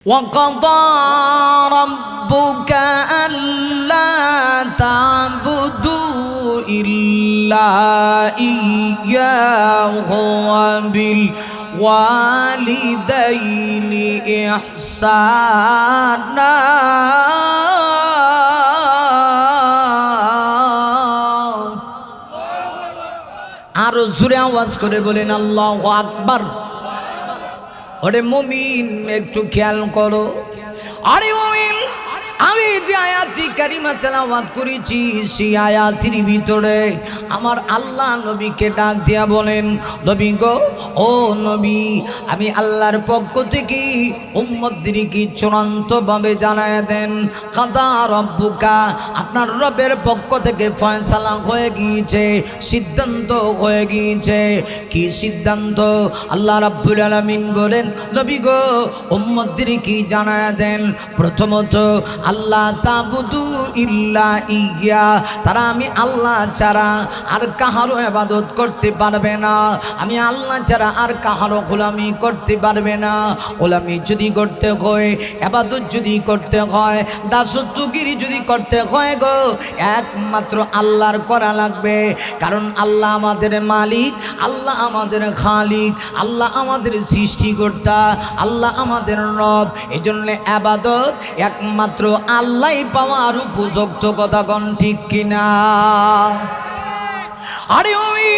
وقضى ربك ألا تعبدوا إلا إياه وبالوالدين إحسانا আরো জোরে আওয়াজ করে বলেন আল্লাহু আকবার। ওরে মুমিন একটু খেয়াল করো। আরে মুমিন, আমি যে আয়াতটি কারিমা তেলাওয়াত করেছি সেই আয়াতের ভিতরে আমার আল্লাহ নবীকে ডাক দিয়া বলেন, নবী গো, ও নবী, আমি আল্লাহর পক্ষ থেকে উম্মতদেরকে চূড়ান্তভাবে জানায় দেন, কাদা রব্বুকা, আপনার রবের পক্ষ থেকে ফয়সালা হয়ে গিয়েছে, সিদ্ধান্ত হয়ে গিয়েছে। কি সিদ্ধান্ত? আল্লাহ রাব্বুল আলামিন বলেন, নবী গো, উম্মতদেরকে জানায় দেন, প্রথমত আল্লাহ তাবুদু ইল্লা ইয়া, তারা আমি আল্লাহ ছাড়া আর কাহারও ইবাদত করতে পারবে না। আমি আল্লাহ ছাড়া আর কাহারও গোলামি করতে পারবে না। গোলামি যদি করতে হয়, ইবাদত যদি করতে হয়, দাসত্বগিরি যদি করতে হয় গো, একমাত্র আল্লাহর করা লাগবে। কারণ আল্লাহ আমাদের মালিক, আল্লাহ আমাদের খালিক, আল্লাহ আমাদের সৃষ্টিকর্তা, আল্লাহ আমাদের রব। এজন্য ইবাদত একমাত্র আল্লাহই পাওয়ার উপযুক্ত, কথা কোন ঠিক কিনা? আরে ওই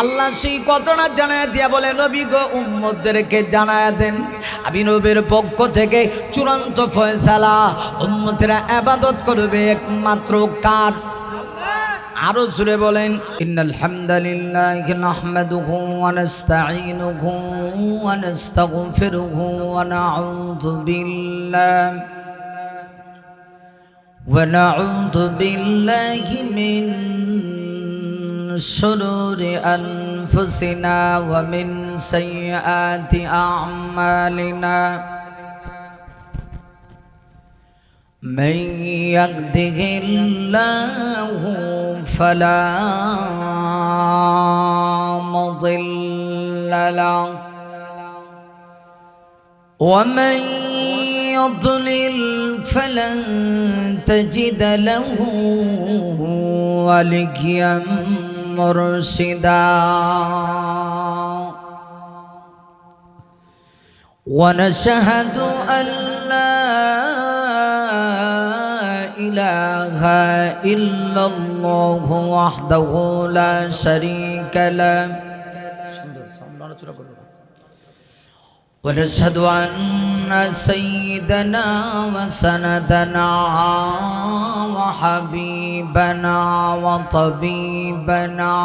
আল্লাহ সেই ঘটনা জানায় দিয়া বলে, নবী গো, উম্মতদেরকে জানায় দেন, আমি নবীর পক্ষ থেকে চূড়ান্ত ফয়সালা, উম্মতেরা ইবাদত করবে একমাত্র কার? আরো জোরে বলেন, ইন্নাল হামদালিল্লাহি নাহমাদুহু ওয়া নাস্তাঈনুহু ওয়া নাস্তাগফিরুহু ওয়া নাউযু বিল্লাহি মিন শুরুরি আনফুসিনা ওয়া মিন সাইয়্যাতি আ'মালিনা। من يهده الله فلا مضل له ومن يضلل فلن تجد له وليا مرشدا. ونشهد أن لا إله إلا الله وحده لا شريك له ونشهد أن سيدنا وسندنا وحبيبنا وطبيبنا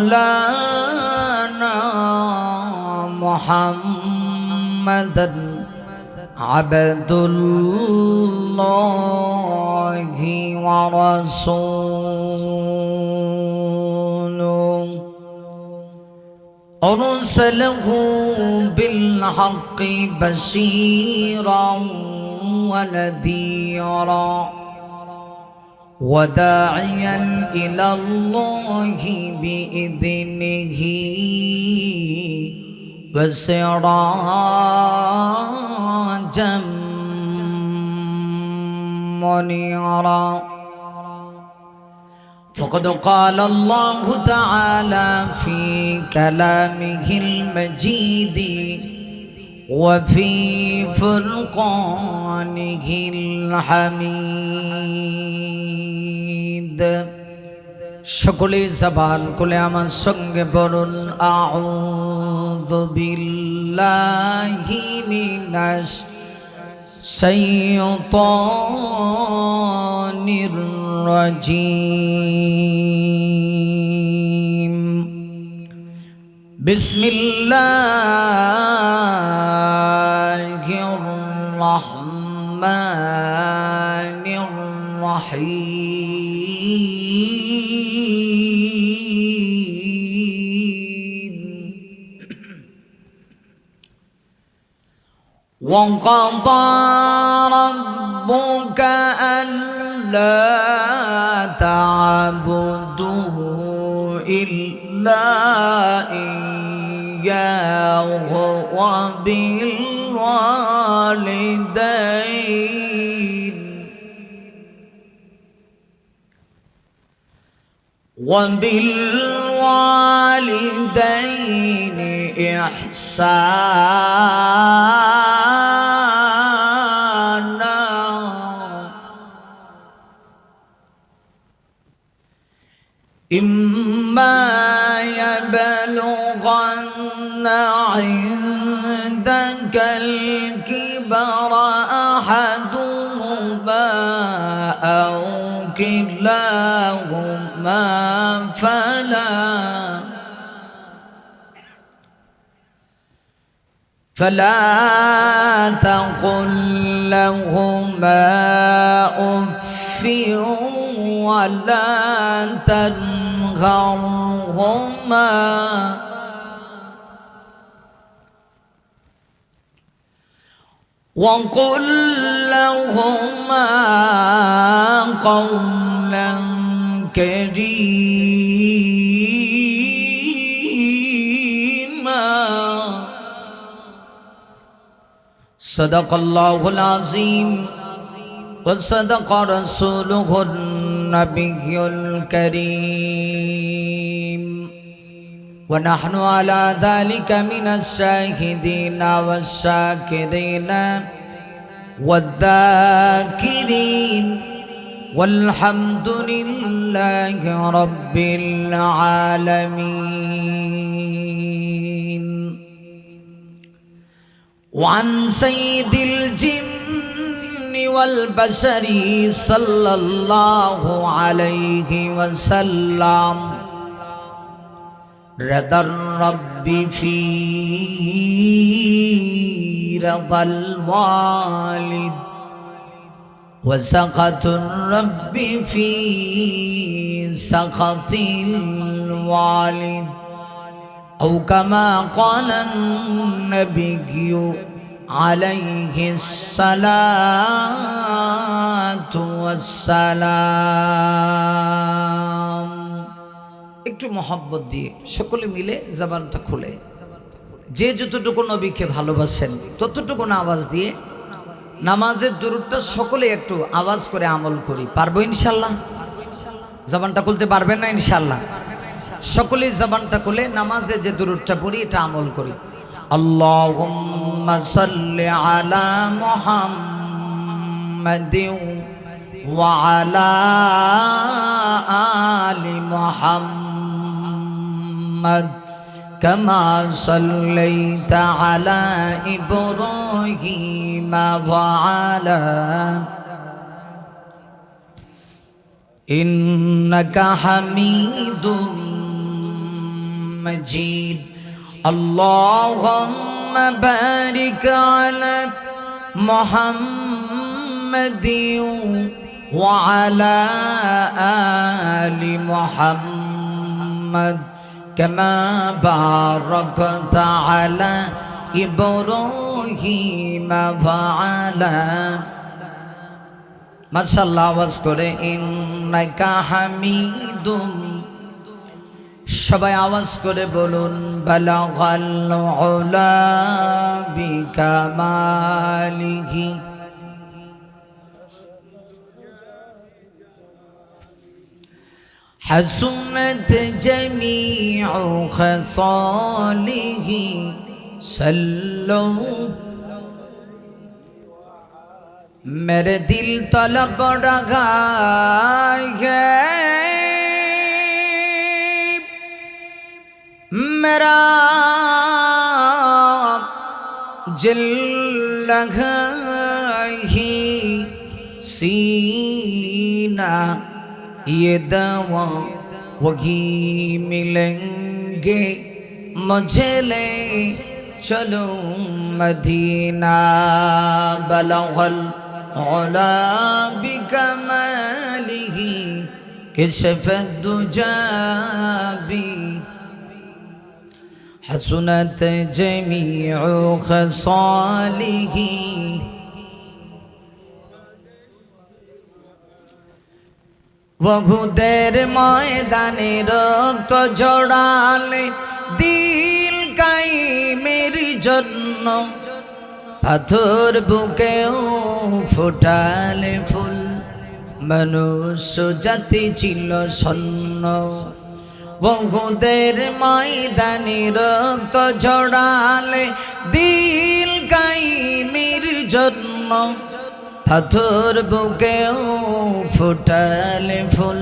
ومولانا محمدا عبد الله ورسوله أرسله بالحق بشيرا ونذيرا وداعيا إلى الله بإذنه وسراجا منيرا. فقد قال الله تعالى في كلامه المجيد وفي فرقانه الحميد. সকলে জবান খুলে আমার সঙ্গে বলুন, আউযু বিল্লাহি মিনাশ শাইতানির রাজীম। বিসমিল্লাহির রহমানির রহিম। وقضى ربك ألا تعبدوا إلا إياه له وبالوالدين إحسانا إما يبلغن عندك الكبر أحدهما أو كلاهما فلا تقل لهما أف ولا تنهرهما وقل لهما قولا كريما صدق الله العظيم وصدق رسوله النبي الكريم ونحن على ذلك من الشاهدين والشاكرين والذاكرين والحمد لله رب العالمين. وعن سيد الجن والبشر صلى الله عليه وسلم رضا الرب في رضا الوالد وسخط الرب في سخط الوالد أو كما قال النبي عليه الصلاة والسلام. একটু মহব্বত দিয়ে সকলে মিলে জবানটা খুলে যে যতটুকু নবীকে ভালোবাসেন ততটুকু আওয়াজ দিয়ে নামাজের দুরূদটা সকলে একটু আওয়াজ করে আমল করি। পারবো ইনশাল্লাহ? জবানটা খুলতে পারবেন না ইনশাল্লাহ? সকলে জবানটা খুলে নামাজে যে দুরূদটা পড়ি এটা আমল করি। আল্লাহুম্মা সাল্লি আলা মুহাম্মাদিন ওয়া আলা আলি মুহাম্মাদ كما صليت على إبراهيم وعلى إنك حميد مجيد. اللهم بارك على محمد وعلى آل محمد كما باركت على إبراهيم وعلى ما شاء الله واذكر إنك حميد. সবাই আওয়াজ করে বলুন বালাগাল উলা বিকামালিহি حسنت جميع خصاله صلوا मेरे दिल तलब रहा है मेरा जिल लगा ही सीना ये दवा वही मिलेंगे मुझे ले चलो मदीना बलगल उला बिकमालिही कशफत दुजा बी हसनत जमीउ खसालिही वहुदेर मैदाने रक्त जड़ाले दिल काई में জন্য পাথর বুকেও ফোটালে ফুল মনুষ্য জাতি ছিল শূন্য বহুদের ময়দানে রক্ত ঝরালে দিল কায়েমের জন্য পাথর বুকেও ফোটালে ফুল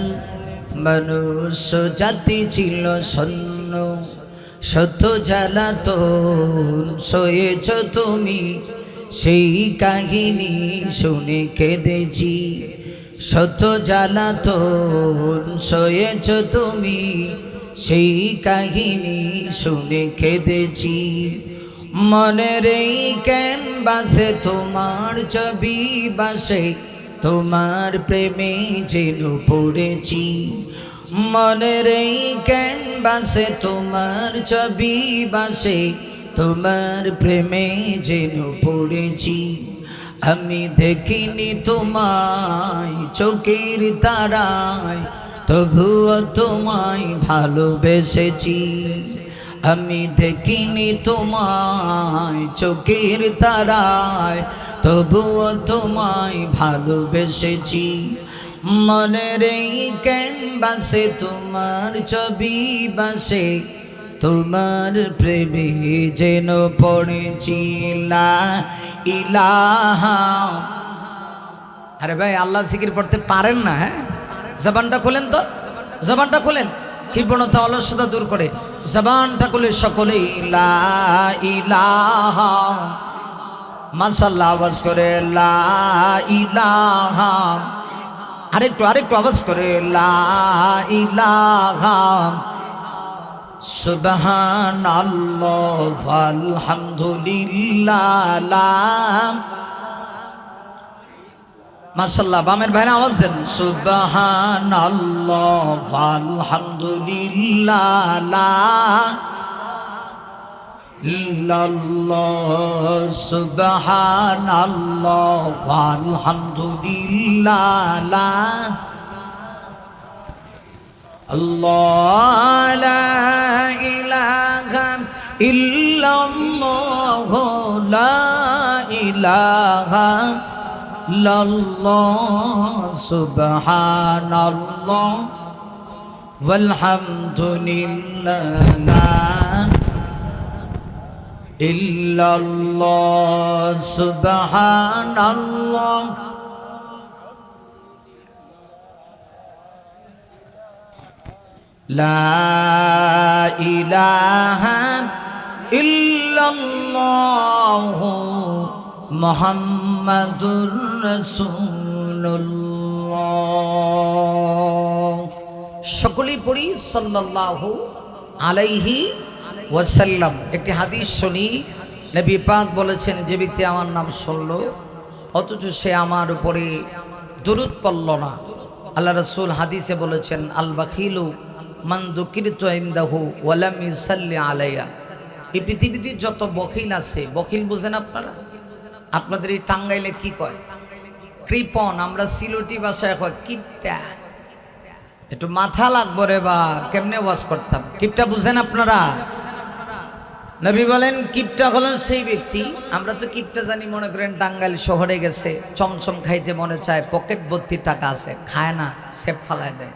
মনুষ্য জাতি ছিল শূন্য শত জ্বালাতন সয়েছ তুমি সেই কাহিনী শুনে কেঁদেছি শত জ্বালাতন সয়েছ তুমি সেই কাহিনী শুনে কেঁদেছি মনের এই ক্যানভাসে তোমার ছবি বাসে তোমার প্রেমে যেন পড়েছি মনের এই ক্যানভাসে তোমার ছবি বাসে তোমার প্রেমে যেন পড়েছি আমি দেখিনি তোমায় চোখের তারায় তবুও তোমায় ভালোবেসেছি আমি দেখিনি তোমায় চোখের তারায় তবুও তোমায় ভালোবেসেছি মনের এই ক্যানভাসে তোমার ছবি বাসে তোমার প্রেমে যেন পড়েছি লা ইলাহা। আরে ভাই আল্লাহ জিকির পড়তে পারেন না? হ্যাঁ, জবানটা খোলেন তো, জবানটা খোলেন, কৃপণতা অলসতা দূর করে জবানটা খুলে সকলে লা ইলাহা মাশাআল্লাহ আওয়াজ করে লা ইলাহা। আরেকটু আওয়াজ করে লা ইলাহা সুবহানাল্লাহ আলহামদুলিল্লাহ। মাশাআল্লাহ বামের ভাইরা আওয়াজ দেন সুবহানাল্লাহ আলহামদুলিল্লাহ ইল্লাল্লাহ সুবহানাল্লাহ আলহামদুলিল্লাহ আল্লাহ লা ইলাহা ইল্লাল্লাহ লা ইলাহা ইল্লাল্লাহ সুবহানাল্লাহ ওয়ালহামদুলিল্লাহ ইল্লাল্লাহ সুবহানাল্লাহ লা ইলাহা ইল্লাল্লাহ মুহাম্মাদুর রাসূলুল্লাহ। সকলেই পড়ি সাল্লাল্লাহু আলাইহি ওয়াসাল্লাম। একটি হাদিস শুনি, নবী পাক বলেছেন যে ব্যক্তি আমার নাম শুনলো অথচ সে আমার উপরে দুরূদ পড়ল না, আল্লাহ রাসূল হাদিসে বলেছেন আল বাখিলু মান যুকিরতু ইনদাহু ওয়া লাম ইসাল্লি আলাইয়া। এই পৃথিবীতে যত বখিল আছে, বখিল বুঝেন আপনারা? আপনাদের এই টাঙ্গাইলে কি কয়? কৃপণ। আমরা সিলেটি ভাষায় কয় কিপটা। একটু মাথা লাগবো রে বা, কেমনে ওয়াজ করতাম। কিপটা বুঝেন আপনারা? নবী বলেন কিপটা হলেন সেই ব্যক্তি, আমরা তো কিপটা জানি মনে করেন টাঙ্গাইল শহরে গেছে, চমচম খাইতে মনে চায়, পকেট ভর্তি টাকা আছে, খায় না, সেপ ফালায় দেয়,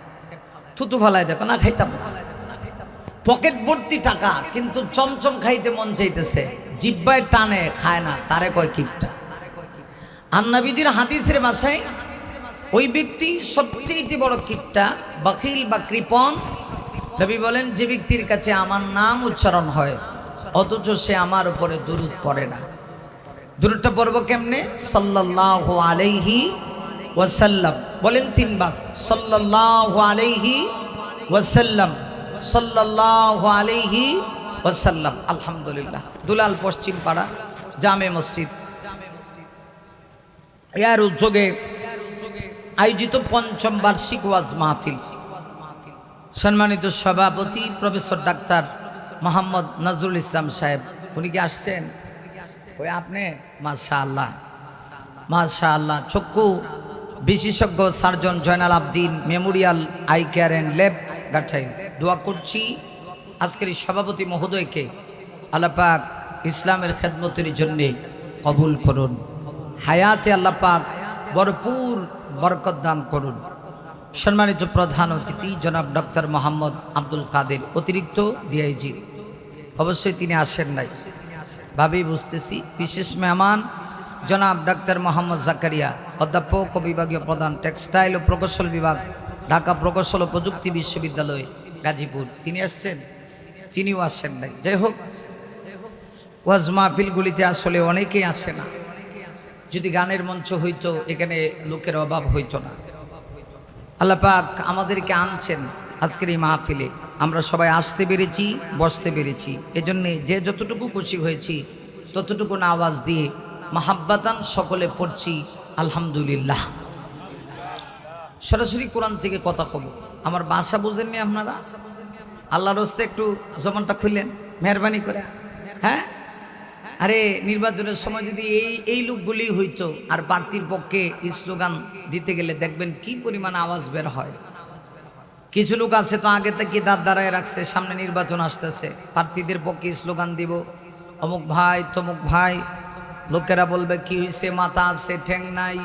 থুতু ফালায় দেয়, না খাইতাম না। পকেট ভর্তি টাকা কিন্তু চমচম খাইতে মন চাইতেছে, জিব্বায় টানে, খায় না, তারে কয় কিপটা। আর নবীজির হাদিসের ভাষায় ওই ব্যক্তি সবচেয়ে বড় কিপটা, বখিল বা কৃপণ। নবী বলেন যে ব্যক্তির কাছে আমার নাম উচ্চারণ হয় অথচ সে আমার উপরে দুরূদ পড়ে না। দুরূদটা পড়ব কেমনে? সাল্লাল্লাহু আলাইহি ওয়াসাল্লাম। বলেন তিনবার, সাল্লাল্লাহু আলাইহি ওয়াসাল্লাম, সাল্লাল্লাহু আলাইহি ওয়াসাল্লাম। আলহামদুলিল্লাহ। দুলাল পশ্চিম পাড়া জামে মসজিদ এর উদ্যোগে আয়োজিত পঞ্চম বার্ষিক ওয়াজ মাহফিল। সম্মানিত সভাপতি প্রফেসর ডাক্তার মোহাম্মদ নজরুল ইসলাম সাহেব, উনি কি আসছেন? ওই আপনি? মাশাআল্লাহ মাশাআল্লাহ। চক্ষু বিশেষজ্ঞ surgeon Joynal Abedin memorial eye care and lab Gathail. দোয়া করছি আজকের এই সভাপতি মহোদয়কে আল্লাহ পাক ইসলামের খেদমতের জন্য কবুল করুন। হায়াতে আল্লাহ পাক ভরপুর বরকত দান করুন। সম্মানিত প্রধান অতিথি জনাব ডক্টর মোহাম্মদ আব্দুল কাদের, অতিরিক্ত ডিআইজি, অবশ্যই তিনি আসেন নাই ভাবেই বুঝতেছি। বিশেষ মেহমান জনাব ডাক্তার মোহাম্মদ জাকারিয়া, অধ্যাপক ও বিভাগীয় প্রধান, টেক্সটাইল ও প্রকৌশল বিভাগ, ঢাকা প্রকৌশল ও প্রযুক্তি বিশ্ববিদ্যালয় গাজীপুর, তিনি আসছেন, তিনিও আসেন নাই। যাই হোক, ওয়াজ মাহফিলগুলিতে আসলে অনেকেই আসে না। যদি গানের মঞ্চ হইতো এখানে লোকের অভাব হইতো না। আল্লাহ পাক আমাদেরকে আনছেন আজকের এই মাহফিলে, আমরা সবাই আসতে পেরেছি, বসতে পেরেছি। এজন্যে যে যতটুকু খুশি হয়েছি ততটুকু আওয়াজ দিয়ে মাহাব্বাতান সকলে পড়ছি আলহামদুলিল্লাহ। সরাসরি কোরআন থেকে কথা কব। আমার ভাষা বুঝেননি আপনারা? আল্লাহর রাস্তে একটু জবানটা খুললেন মেহরবানি করে। হ্যাঁ, আরে নির্বাচনের সময় যদি এই লোকগুলি হইতো আর প্রার্থীর পক্ষে স্লোগান দিতে গেলে দেখবেন কি পরিমাণ আওয়াজ বের হয়। কিছু লোক আছে তো আগে থেকে দাঁত দাঁড়ায় রাখছে, সামনে নির্বাচন আসতেছে, প্রার্থীদের পক্ষে স্লোগান দিব, অমুক ভাই তমুক ভাই। লোকেরা বলবে কি হয়েছে, মাথা আছে ঠ্যাং নাই,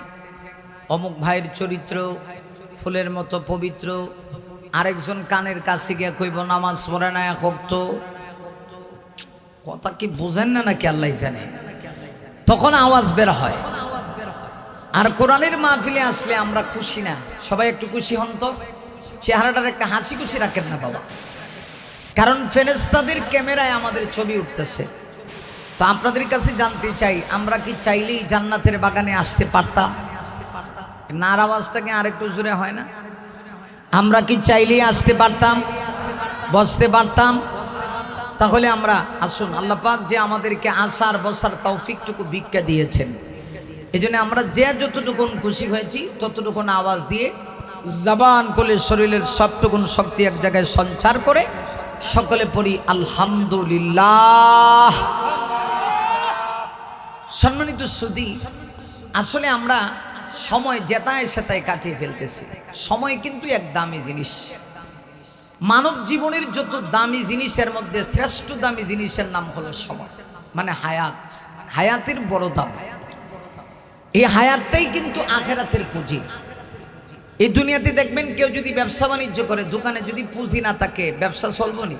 অমুক ভাইয়ের চরিত্র ফুলের মতো পবিত্র। আরেকজন কানের কাছে গিয়ে কইব নামাজ পড়ে না এক ওয়াক্ত। কথা কি বুঝেন না নাকি আল্লাহ জানে। তখন আওয়াজ বের হয়। আর কোরআনের মাহফিলে আসলে আমরা খুশি না। সবাই একটু খুশি হন তো, চেহারাটার একটা হাসি খুশি রাখেন না বাবা, কারণ ফেরেশতাদের ক্যামেরায় আমাদের ছবি উঠতেছে। তো আপনাদের কাছে জানতে চাই, আমরা কি চাইলেই জান্নাতের বাগানে আসতে পারতাম? নার আওয়াজটাকে আরেকটু জোরে হয় না? আমরা কি চাইলেই আসতে পারতাম, বসতে পারতাম? তাহলে আমরা আসুন, আল্লাহ পাক যে আমাদেরকে আসার বসার তৌফিকটুকু ভিক্ষা দিয়েছেন, এই জন্য আমরা যে যতটুকুন খুশি হয়েছি ততটুকুন আওয়াজ দিয়ে জবান কোলে শরীরের সবটুকুন শক্তি এক জায়গায় সঞ্চার করে সকলে পড়ি আলহামদুলিল্লাহ। সম্মানিত সুধী, আসলে আমরা সময় যেতায় সেতায় কাটিয়ে ফেলতেছি। সময় কিন্তু এক দামি জিনিস। মানব জীবনের যত দামি জিনিসের মধ্যে শ্রেষ্ঠ দামি জিনিসের নাম হলো সময়, মানে হায়াত। হায়াতের বড় দাম। এই হায়াতটাই কিন্তু আখেরাতের পুঁজি। এই দুনিয়াতে দেখবেন কেউ যদি ব্যবসা বাণিজ্য করে, দোকানে যদি পুঁজি না থাকে ব্যবসা চলবো নি।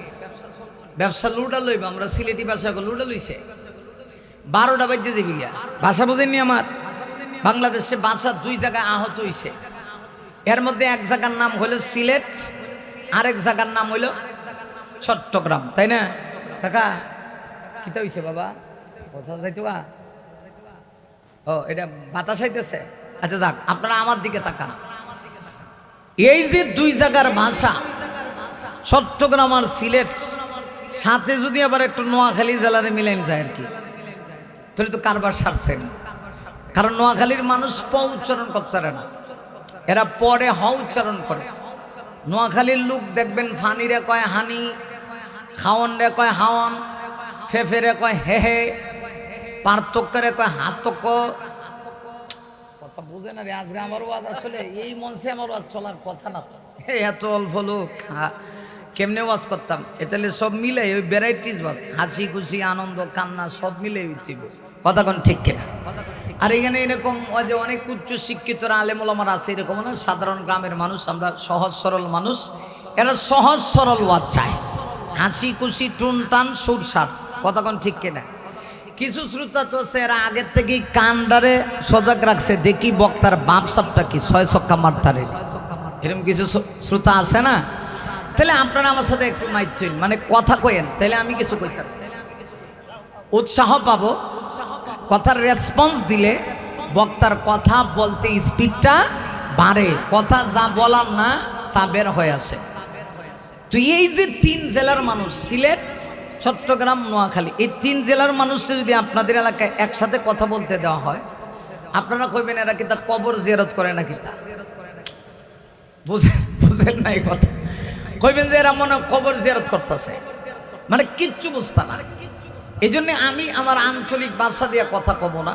ব্যবসা লুডা লইব, আমরা সিলেটি ভাষা লুডা লইছে 12টা বাজে যাবি গিয়া। ভাষা বোঝেননি আমার? বাংলাদেশে ভাষা 2 জায়গায় আহত হইছে। এর মধ্যে এক জায়গার নাম হলো সিলেট, আরেক জায়গার নাম হইল চট্টগ্রাম, তাই না কাকা? কিতা হইছে বাবা? কথা যাইতো গা? ও, এটা বাতাস আইতেছে। আচ্ছা যাক, আপনারা আমার দিকে তাকান। এই যে 2 জায়গার ভাষা, চট্টগ্রাম আর সিলেট, সাথে যদি আবার একটু নোয়াখালী জেলারে মিলেন যায় আর কি, তাহলে তো কারবার সারছেন। কারণ নোয়াখালীর মানুষ প উচ্চারণ করতে পারে না, এরা পরে হ উচ্চারণ করে। নোয়াখালীর লোক দেখবেন ফানিরে কয় হানি, খাওয়ন রে কয় হাওয়ান, ফেফেরে কয় হে হে, পার্থক্যরে কয় হাতক্য। কথা বুঝে না রে। আজকে আমার ওয়াজ আসলে এই মঞ্চে আমার ওয়াজ চলার কথা না তো। এত অল্প লোক কেমনে ওয়াজ করতাম? এতালে সব মিলে ওই ভ্যারাইটিস ওয়াজ, হাসি খুশি আনন্দ কান্না সব মিলে উঠিব। কথা কোন ঠিক কিনা? আর এখানে এরকম যে অনেক উচ্চ শিক্ষিত আলেম ওলামার আছে, এরকম না। সাধারণ গ্রামের মানুষ, আমরা সহজ সরল মানুষ। এরা সহজ সরল ওয়াজ চায়, হাসি খুশি টুনটান সুরসার। কথা কোন ঠিক কিনা? কিছু শ্রোতা তো এরা আগের থেকেই কানডারে সজাগ রাখছে, দেখি বক্তার বাপ সাপটা কি 6 ছক্কা মারতারে। এরকম কিছু শ্রোতা আছে না? তাহলে আপনারা আমার সাথে একটু মাইথিল মানে কথা কয়েন, তাহলে আমি কিছু কইতাম, উৎসাহ পাবো। কথার রেসপন্স দিলে বক্তার কথা বলতে স্পিডটা বাড়ে, কথা যা বলার না তা বের হয়ে আসে। তো এই যে 3 জেলার মানুষ, সিলেট, চট্টগ্রাম, নোয়াখালী, এই 3 জেলার মানুষকে যদি আপনাদের এলাকায় একসাথে কথা বলতে দেওয়া হয়, আপনারা কইবেন এরা কি তা কবর জিয়ারত করে নাকি? তা বুঝেন না এই কথা? কইবেন যে এরা মনে কবর জিয়ারত করতেছে, মানে কিচ্ছু বুঝতা না। এই জন্য আমি আমার আঞ্চলিক ভাষা দিয়ে কথা কব না,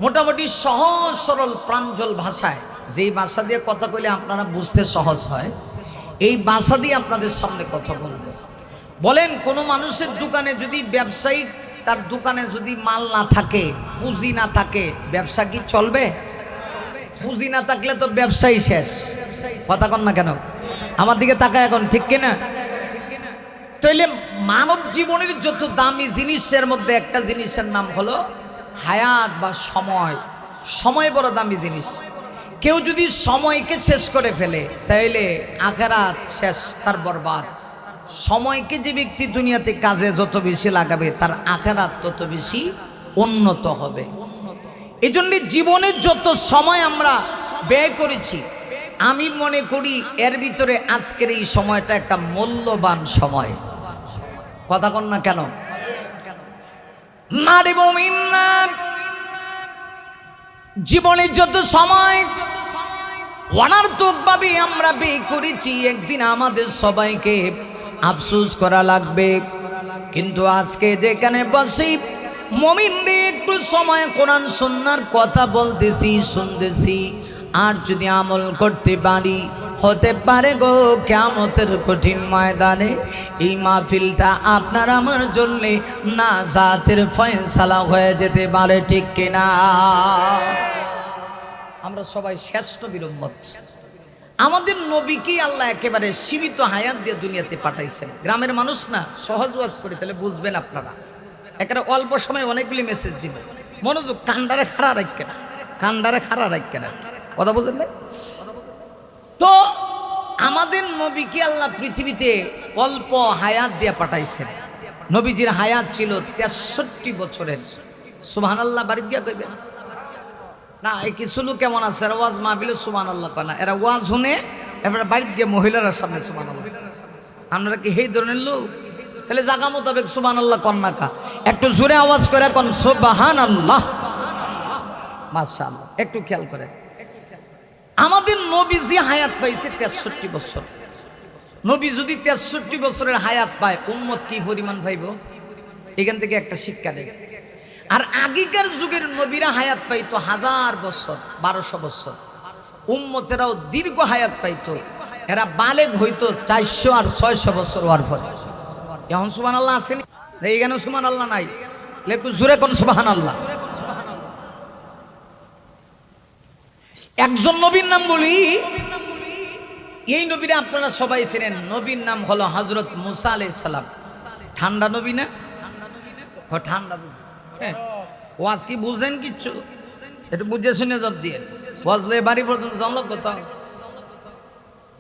মোটামুটি সহজ সরল প্রাঞ্জল ভাষায়, যেই ভাষা দিয়ে কথা কইলে আপনারা বুঝতে সহজ হয়, এই ভাষা দিয়ে আপনাদের সামনে কথা বলবো। বলেন, কোনো মানুষের দোকানে যদি ব্যবসায়িক তার দোকানে যদি মাল না থাকে, পুঁজি না থাকে, ব্যবসা কি চলবে? পুঁজি না থাকলে তো ব্যবসাই শেষ। কথা কন না কেন? আমার দিকে তাকায় এখন, ঠিক কিনা? তাইলে মানব জীবনের যত দামি জিনিসের মধ্যে একটা জিনিসের নাম হলো হায়াত বা সময়। সময় বড় দামি জিনিস। কেউ যদি সময়কে শেষ করে ফেলে তাইলে আখিরাত শেষ, তার বরবাদ। সময়কে যে ব্যক্তি দুনিয়াতে কাজে যত বেশি লাগাবে তার আখিরাত তত বেশি উন্নত হবে। এই জন্য জীবনের যত সময় আমরা ব্যয় করেছি, আমি মনে করি এর ভিতরে আজকের এই সময়টা একটা মূল্যবান সময়। কথা কন না কেন? না রে মুমিন না, জীবনের যত সময় অনার্থকভাবে আমরা ব্যয় করেছি, একদিন আমাদের সবাইকে আফসোস করা লাগবে। কিন্তু আজকে যেখানে বসি মুমিনরে একটু সময় কোরআন সুন্নাহর কথা বলতেছি, শুনতেছি, আর যদি আমল করতে পারি, হতে পারে গো কিয়ামতের কঠিন ময়দানে এই মাহফিলটা আপনার আমার জন্য নাজাতের ফয়সালা হয়ে যেতে পারে, ঠিক কিনা? আমরা সবাই শ্রেষ্ঠ নবীর উম্মত। আমাদের নবীকে আল্লাহ একেবারে সীমিত হায়াত দিয়ে দুনিয়াতে পাঠাইছেন। গ্রামের মানুষ না, সহজ ওয়াজ করে তাহলে বুঝবেন আপনারা। একেবারে অল্প সময় অনেকগুলি মেসেজ দিবে। মনোযোগ, কান্ডারে খাড়া রাখবে না, কান্ডারে খাড়া রাখবে না। কথা বুঝেন না? তো আমাদের নবীকে আল্লাহ পৃথিবীতে অল্প হায়াত দিয়ে পাঠাইছেন। নবীজির হায়াত ছিল 63 বছরের। সুবহানাল্লাহ বাড়ি দিয়া কইবেন না? এই কিছু লোক কেমন আছে, ওয়াজ মাহফিলে সুবহানাল্লাহ কয় না, এরা ওয়াজ শুনে এবারে বাড়ি দিয়ে মহিলার সামনে সুবহানাল্লাহ। আমরা কি এই ধরনের লোক? তাহলে জায়গা মোতাবেক সুবহানাল্লাহ কন না কা, একটু জোরে আওয়াজ করে কন সুবহানাল্লাহ। মাশাআল্লাহ, একটু খেয়াল করে। আমাদের নবীজি হায়াত পাইছে 63 বছর। নবী যদি 63 বছরের হায়াত পায়, উম্মত কি পরিমাণ পাইব? এখান থেকে একটা শিক্ষা নেই। আর আগেকার যুগের নবীরা হায়াত পাইতো 1000 বছর, 1200 বছর। উম্মতেরাও দীর্ঘ হায়াত পাইতো। এরা বালেগ হইতো 400 আর 600 বছর হওয়ার পরে। এখন সুবহানাল্লাহ আসেনি? এইখানে সুবহানাল্লাহ নাই, একটু জোরে কোন সুবহানাল্লাহ। একজন নবীর নাম বলি, এই নবীরা আপনারা সবাই চেনেন। নবীর নাম হলো হযরত মুসা আলাইহিস সালাম। ঠান্ডা নবী না? ঠান্ডা নবী। হ্যাঁ, ওয়াজ কি বুঝেন? কিচ্ছু একটু বুঝে শুনে জব দিয়ে বজলে বাড়ি পর্যন্ত যাওয়া লাগবে তো।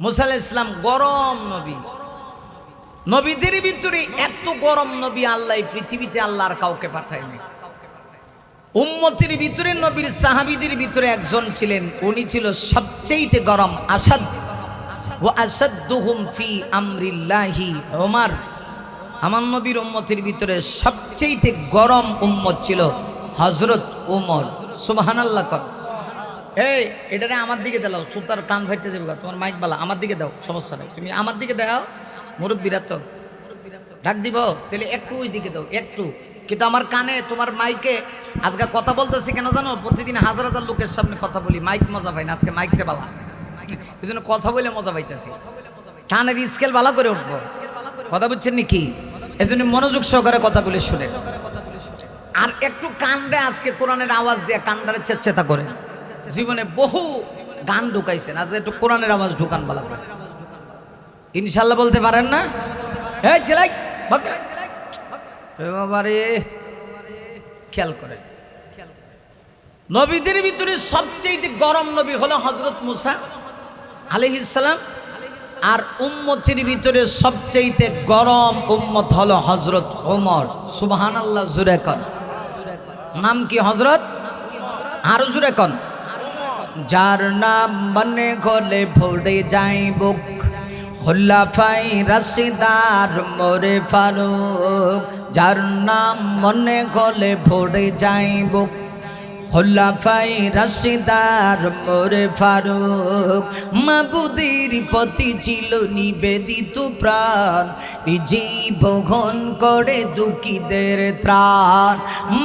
মুসা আলাইহিস সালাম গরম নবী। নবীদের ভিতরে এত গরম নবী আল্লাহ পৃথিবীতে আল্লাহ আর কাউকে পাঠায়নি। উম্মতের ভিতরে নবীর সাহাবীদের ভিতরে একজন ছিলেন, উনি ছিল সবচেয়ে গরম। আসাদ ওয়া আসাদুহুম ফি আমরিল্লাহি ওমর। আমার নবীর উম্মতের ভিতরে সবচেয়ে গরম উম্মত ছিল হযরত ওমর। সুবহানাল্লাহ কর। এই এটারে আমার দিকে দাও, সুতার কান ফাইটে যাবে। তোমার মাইক বালা আমার দিকে দাও, সমস্যা নেই, তুমি আমার দিকে দাও। মুরব্বীরা তো ডাক দিব, তাহলে একটু ওই দিকে দাও একটু। কিন্তু আমার কানে তোমার মাইকে আজকে কথা বলতেছি কেন জানো? প্রতিদিন হাজার হাজার লোকের সামনে কথা বলি, মাইক মজা পাই না। আজকে মাইকটা বালা, এই জন্য কথা বলে মজা পাইতেছি। কানের স্কেল বালা করে উঠবো, কথা বুঝছেন নাকি? এই জন্য মনোযোগ সহকারে কথা বলে শুনে। আর একটু কানরে আজকে কোরআনের আওয়াজ দিয়ে কানটারে চেচ্চেতা করে। জীবনে বহু গান ঢুকাইছেন, আজকে একটু কোরআনের আওয়াজ ঢুকান বালা করে। ইনশাল্লাহ বলতে পারেন না? হ্যাঁ ছেলাই বাবারে, খেয়াল করেন। নবীদের ভিতরে সবচেয়ে গরম নবী হলো হযরত মুসা আলাইহিস সালাম। আর উম্মতের ভিতরে সবচেয়ে গরম উম্মত হলো হযরত ওমর। সুবহানাল্লাহ জোরে কর। নাম কি? হযরত। আরো জোরে কর। যার নাম মনে গলে ভরে যায় বুক, খোলাফায়ে রাশিদার মোরে ফারুক। যার নাম মনে গলে ভরে যায় বুক, খোলাফায়ে রাশিদার মোরে ফারুক। মাবুদের প্রতি ছিল নিবেদিত প্রাণ, জীবন করে দুঃখীদের ত্রাণ।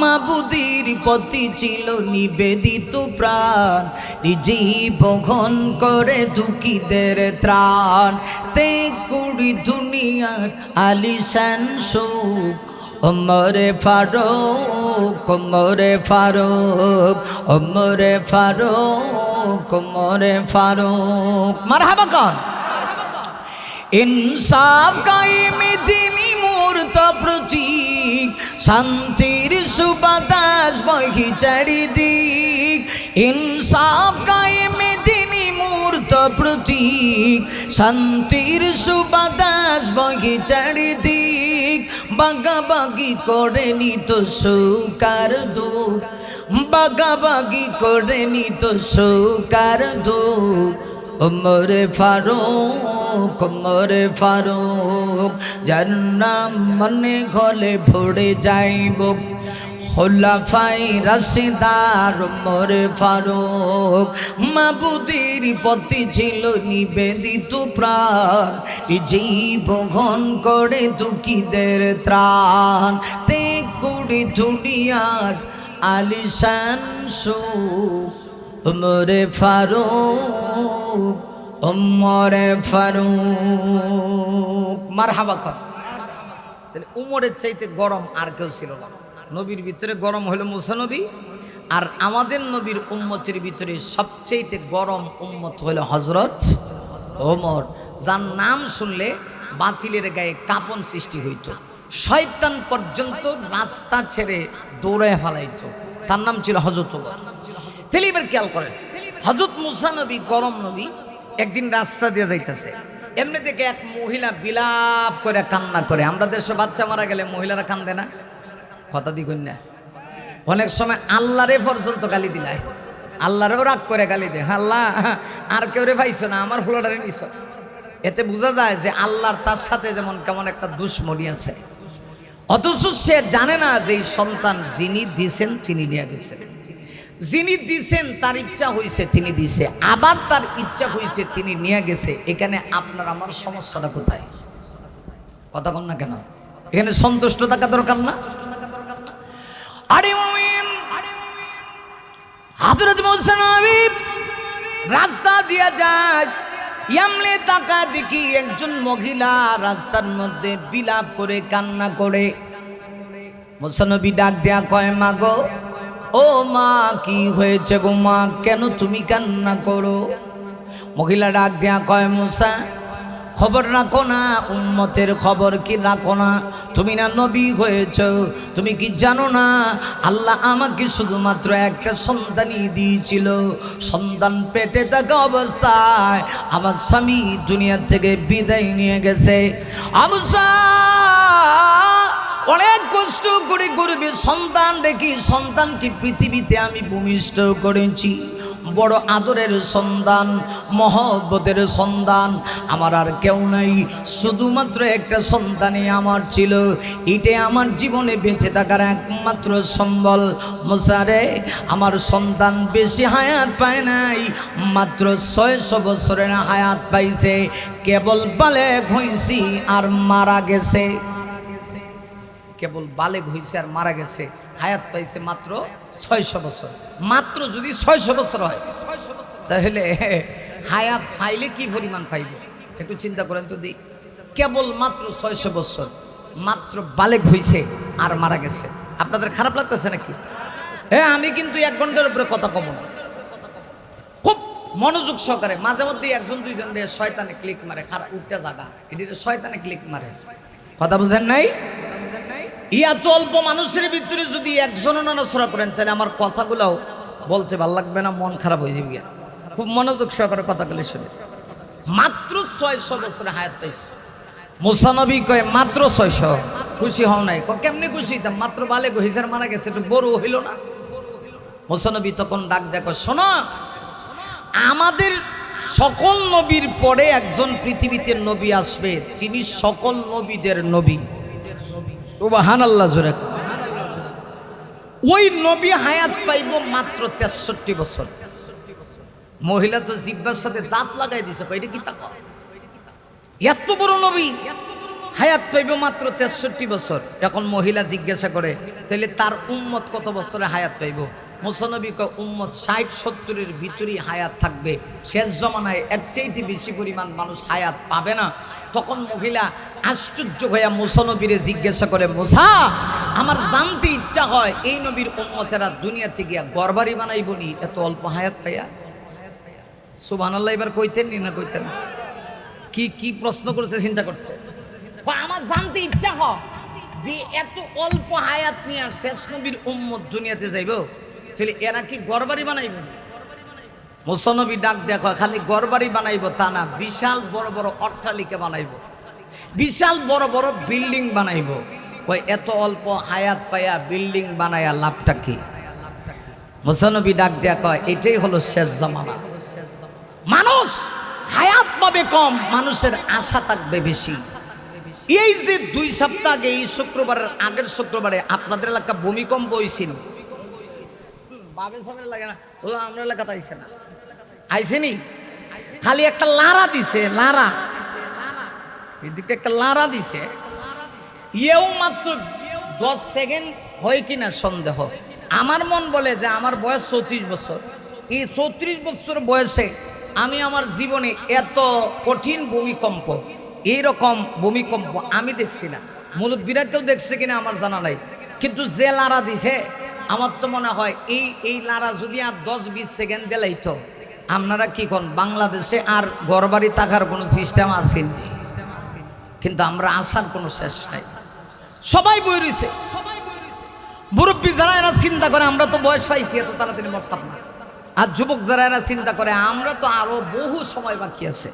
মাবুদের প্রতি ছিল নিবেদিত প্রাণ, জীবন করে দুঃখীদের ত্রাণ। তে কুড়ি দুনিয়ার আলিশান সুখ, ওমরে ফারুক ওমরে ফারুক ওমরে ফারুক ওমরে ফারুক মারহাবা কন ইনসাফ কায়েমে যিনি মূর্ত প্রতীক শান্তির সুবাতাস বহি চারিদিক ইনসাফ কায়েমে যিনি মূর্ত প্রতীক শান্তির সুবাতাস বহি চারিদিক বাগাবাগি করে নিত সুকার দুঃখ বাগাবাগি করে নিত সুকার দুঃখ ওমরে ফারুক ওমরে ফারুক যার নাম মনে ঘলে ভরে যাইব খোলাফায়ে রাশিদার ওমরে ফারুক মাবুদের পথে ছিল নিবেদিত প্রাণ জীবন করে দুঃখীদের ত্রাণ তে করে দুনিয়ার আলিশান সুখ ওমরে ফারুক ওমরে ফারুক মারহাবা কর তাহলে উমরের চাইতে গরম আর কেউ ছিল না নবীর ভিতরে গরম হলো মুসা নবী আর আমাদের নবীর উম্মতের ভিতরে সবচেয়ে গরম উম্মত হলো হযরত ওমর যার নাম শুনলে বাতিলের গায়ে কাঁপন সৃষ্টি হইত শয়তান পর্যন্ত রাস্তা ছেড়ে দৌড়ে ফেলাইতো তার নাম ছিল হযরত ওমর তাহলে এবার খেয়াল করেন হযরত মুসা নবী গরম নবী একদিন রাস্তা দিয়ে যাইতেছে এমনি থেকে এক মহিলা বিলাপ করে কান্না করে আমরা দেশে বাচ্চা মারা গেলে মহিলারা কান্দে না কথা দি কই না অনেক সময় আল্লাহরে পর্যন্ত গালি দিলায় আল্লাহরেও রাগ করে গালি দেয় আল্লাহ আর কেউ রে পাইছো না আমার ফুলাটারে নিছ এতে বোঝা যায় যে আল্লাহর তার সাথে যেমন কেমন একটা দুশ্মনী আছে অথচ সে জানে না যে এই সন্তান যিনি দিছেন তিনি নিয়ে গেছেন যিনি দিছেন তার ইচ্ছা হয়েছে তিনি দিছে আবার তার ইচ্ছা হয়েছে তিনি নিয়ে গেছে এখানে আপনার আমার সমস্যাটা কোথায় কথা কন না কেন এখানে সন্তুষ্ট থাকা দরকার না আরে মুমিন হযরত মুসা নবী রাস্তা দিয়া যায় ইয়ামলে তাকা দেখি একজন মহিলা রাস্তার মধ্যে বিলাপ করে কান্না করে মুসা নবী ডাক দেয়া কয় মা গো ও মা কি হয়েছে গো মা কেন তুমি কান্না করো মহিলা ডাক দেয়া কয় মুসা খবর রাখো না উম্মতের খবর কি রাখো না তুমি না নবী হয়েছ তুমি কি জানো না আল্লাহ আমাকে শুধুমাত্র একটা সন্তানই দিয়েছিল সন্তান পেটে থাকা অবস্থায় আমার স্বামী দুনিয়া থেকে বিদায় নিয়ে গেছে অনেক কষ্ট করে গর্বে সন্তান রেখে সন্তানকে পৃথিবীতে আমি ভূমিষ্ঠ করেছি বড় আদরের সন্তান মহব্বতের সন্তান আমার আর কেউ নাই শুধুমাত্র একটা সন্তানই আমার ছিল এটাই আমার জীবনে বেঁচে থাকার একমাত্র সম্বল মুসা রে আমার সন্তান বেশি হায়াত পায় নাই মাত্র 600 বছরের হায়াত পাইছে কেবল বালেগ হইছি আর মারা গেছে কেবল বালেগ হইছে আর মারা গেছে হায়াত পাইছে মাত্র 600 বছর মাত্র যদি 600 বছর হয় তাহলে হায়াত পাইলে কি পরিমাণ পাইবে একটু চিন্তা করেন তো দি কেবল মাত্র 600 বছর মাত্র বালেগ হইছে আর মারা গেছে আপনাদের খারাপ লাগতেছে নাকি হ্যাঁ আমি কিন্তু 1 ঘন্টার উপরে কথা কম না খুব মনোযোগ সহকারে মাঝে মধ্যে একজন দুইজন রে শয়তানে ক্লিক মারে খারাপ উল্টা জায়গা এদিকে শয়তানে ক্লিক মারে কথা বুঝেন নাই এত অল্প মানুষের ভিতরে যদি একজনও নড়াচড়া করেন তাহলে আমার কথাগুলোও বলতে ভালো লাগবে না মন খারাপ হয়ে যাবে খুব মনোযোগ সহকারে কথাগুলি শুনে মাত্র 600 বছরে হায়াত পাইছে মুসা নবী কয় মাত্র 600 খুশি হও নাই কেমনি খুশি হইতাম মাত্র বালেগ হইছে মারা গেছে একটু বড় হইল না মুসা নবী তখন ডাক দেখো শোনো আমাদের সকল নবীর পরে একজন পৃথিবীতে নবী আসবে যিনি সকল নবীদের নবী সুবহানাল্লাহ জোরে ওই নবী হায়াত পাইব মাত্র 63 বছর মহিলা তো জিহ্বার সাথে দাঁত লাগাই দিছে এটা কি তাকা এত বড় নবী হায়াত পাইব মাত্র 63 বছর এখন মহিলা জিজ্ঞাসা করে তাহলে তার উম্মত কত বছরে হায়াত পাইব মুসানবী কয় উম্মত 60-70-এর ভিতরেই হায়াত থাকবে, শেষ জমানায় এর চাইতে বেশি পরিমাণ মানুষ হায়াত পাবে না। তখন মহিলা আশ্চর্য হইয়া মুসানবীরে জিজ্ঞাসা করে, মুসা, আমার জানতে ইচ্ছা হয় এই নবীর উম্মতেরা দুনিয়াতে গিয়া ঘরবাড়ি বানাইব নি এত অল্প হায়াত পাইয়া? সুবহানাল্লাহ। এবার কইতেন নি না কইতেন? কি কি প্রশ্ন করছে, চিন্তা করছে। আমার জানতে ইচ্ছা হয় যে এত অল্প হায়াত নিয়ে শেষ নবীর উম্মত দুনিয়াতে যাইব, তাহলে এরা কি ঘরবাড়ি বানাইব? মুসানবী ডাক দেখো, খালি ঘরবাড়ি বানাইব তা না, বিশাল বড় বড় অট্টালিকা বানাইব, বিশাল বড় বড় বিল্ডিং বানাইব। ওই এত অল্প হায়াত পাইয়া বিল্ডিং বানায়া লাভটা কি? মুসানবী ডাক দেয়া কয়, এটাই হলো শেষ জামানা। মানুষ হায়াত পাবে কম, মানুষের আশা থাকবে বেশি। এই যে 2 সপ্তাহ আগে, এই শুক্রবারের আগের শুক্রবারে আপনাদের এলাকা ভূমিকম্প হয়েছিল, লাগে না? আমরা এলাকাতে আইসে না, আইসেনি, খালি একটা লারা দিছে, লারা এদিকে একটা লারা দিছে, ইয়েও মাত্র 10 সেকেন্ড হয় কিনা সন্দেহ। আমার মন বলে যে আমার বয়স 34 বছর, এই 34 বছর বয়সে আমি আমার জীবনে এত কঠিন ভূমিকম্প, এইরকম ভূমিকম্প আমি দেখছি না। মূলত বিরাটটাও দেখছে কিনা আমার জানা নাই, কিন্তু যে লারা দিছে আমার তো মনে হয় এই লারা যদি আর 10-20 সেকেন্ড দিলাইতো, আপনারা কি কোন বাংলাদেশে আর ঘরবাড়ি থাকার কোনো সিস্টেম আছে? কিন্তু আমরা আসার কোনো শেষ নাই, সবাই বই রয়েছে। মুরব্বী যারা এরা চিন্তা করে আমরা তো বয়স পাইছি, এত তাড়াতাড়ি মরতাম না। আর যুবক যারা এরা চিন্তা করে আমরা তো আরো বহু সময় বাকি আছে,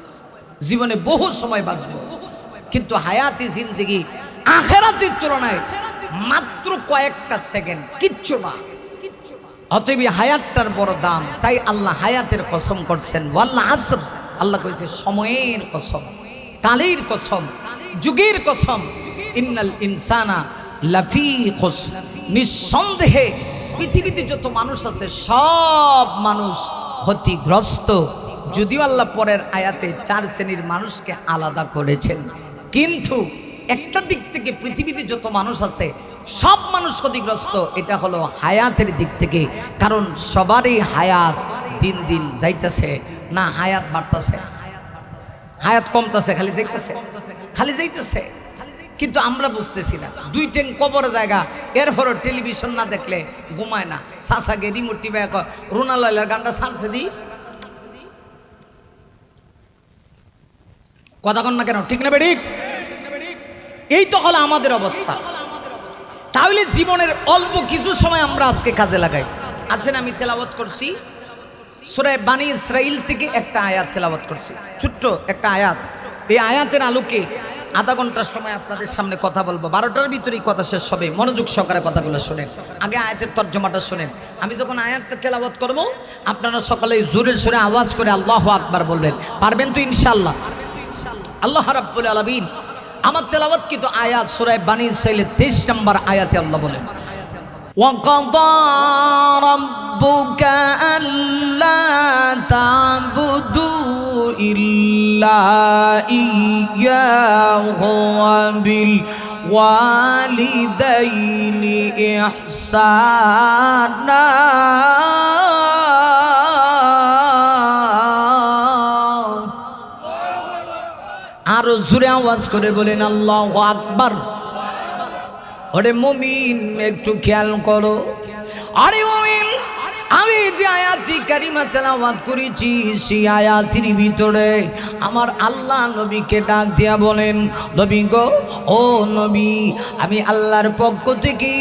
জীবনে বহু সময় বাঁচবো। কিন্তু হায়াতি জিন্দেগি আখেরাতের তুলনায় মাত্র কয়েকটা সেকেন্ড, কিচ্ছু না। অতএব হায়াতটার বড় দাম, তাই আল্লাহ হায়াতের কসম করছেন, ওয়াল্লাহ আসর, আল্লাহ কইছে সময়ের কসম, কালের কসম, যুগের কসম, ইন্নাল ইনসানা লাফি খুসর। নিঃসন্দেহে পৃথিবীতে যত মানুষ আছে সব মানুষ ক্ষতিগ্রস্ত। যদিও আল্লাহ পরের আয়াতে 4 শ্রেণীর মানুষকে আলাদা করেছেন, কিন্তু একটা দিক থেকে পৃথিবীতে যত মানুষ আছে সব মানুষ ক্ষতিগ্রস্ত, এটা হলো হায়াতের দিক থেকে। কারণ সবারই হায়াত দিন দিন যাইতেছে না, হায়াত বাড়তেছে, হায়াত কমতেছে, খালি যাইতেছে, খালি যাইতেছে। কিন্তু আমরা বুঝতেছি না। 2 ট্যাঙ্ক কবর জায়গা, এরপরও টেলিভিশন না দেখলে ঘুমায় না। সাসাকে রিমোট টিপে রোনালাইলার গানটা ছাড়ছে দি, কথা কন না কেন? ঠিক না বেঠিক? এই তো হলো আমাদের অবস্থা। তাহলে জীবনের অল্প কিছু সময় আমরা আজকে কাজে লাগাই। আসেন, আমি তেলাওয়াত করছি সূরা বানী ইসরাইল থেকে একটা আয়াত তেলাওয়াত করছি, ছোট্ট একটা আয়াত। এই আয়াতের আলোকে আধা ঘন্টার সময় আপনাদের সামনে কথা বলবো। 12টার ভিতরেই কথা শেষ হবে। মনোযোগ সহকারে কথাগুলো শোনেন, আগে আয়াতের তর্জমাটা শোনেন। আমি যখন আয়াতটা তেলাওয়াত করব আপনারা সকালে জোরে সোরে আওয়াজ করে আল্লাহু আকবার বলবেন। পারবেন তো ইনশাআল্লাহ? আল্লাহ রাব্বুল আলামিন আমার তেলাওয়াতকৃত আয়াত সূরা বানী ইসরাইলের 23 নম্বর আয়াতে আল্লাহ বলেন, ওয়াকাদা রাব্বুকা আল্লা তা'বুদু ইল্লা ইয়্যাহু ওয়া বিল ওয়ালিদাইনি ইহসানা। আরো জোরে আওয়াজ করে বলেন আল্লাহু আকবার। ওরে মুমিন একটু খেয়াল করো, আরে মুমিন আমি যে আয়াতটি কারিমা তেলাওয়াত করেছি সেই আয়াতের ভিতরে আমার আল্লাহ নবীকে ডাক দিয়া বলেন, নবী গো, ও নবী, আমি আল্লাহর পক্ষ থেকে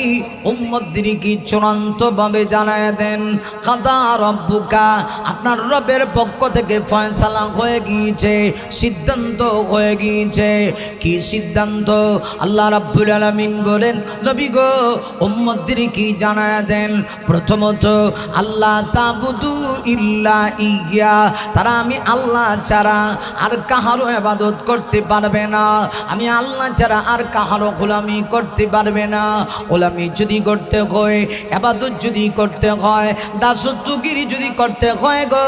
উম্মতদেরকে চূড়ান্তভাবে জানায় দেন, কাদা রব্বুকা, আপনার রবের পক্ষ থেকে ফয়সালা হয়ে গিয়েছে, সিদ্ধান্ত হয়ে গিয়েছে। কি সিদ্ধান্ত? আল্লাহ রাব্বুল আলামিন বলেন, নবী গো, উম্মতদেরকে জানায় দেন, প্রথমত আল্লাহ তাবুদু ইল্লা ইয়া, তারা আমি আল্লাহ ছাড়া আর কাহারও ইবাদত করতে পারবে না, আমি আল্লাহ ছাড়া আর কাহারও গোলামি করতে পারবে না। গোলামি যদি করতে হয়, ইবাদত যদি করতে হয়, দাসত্বগিরি যদি করতে হয় গো,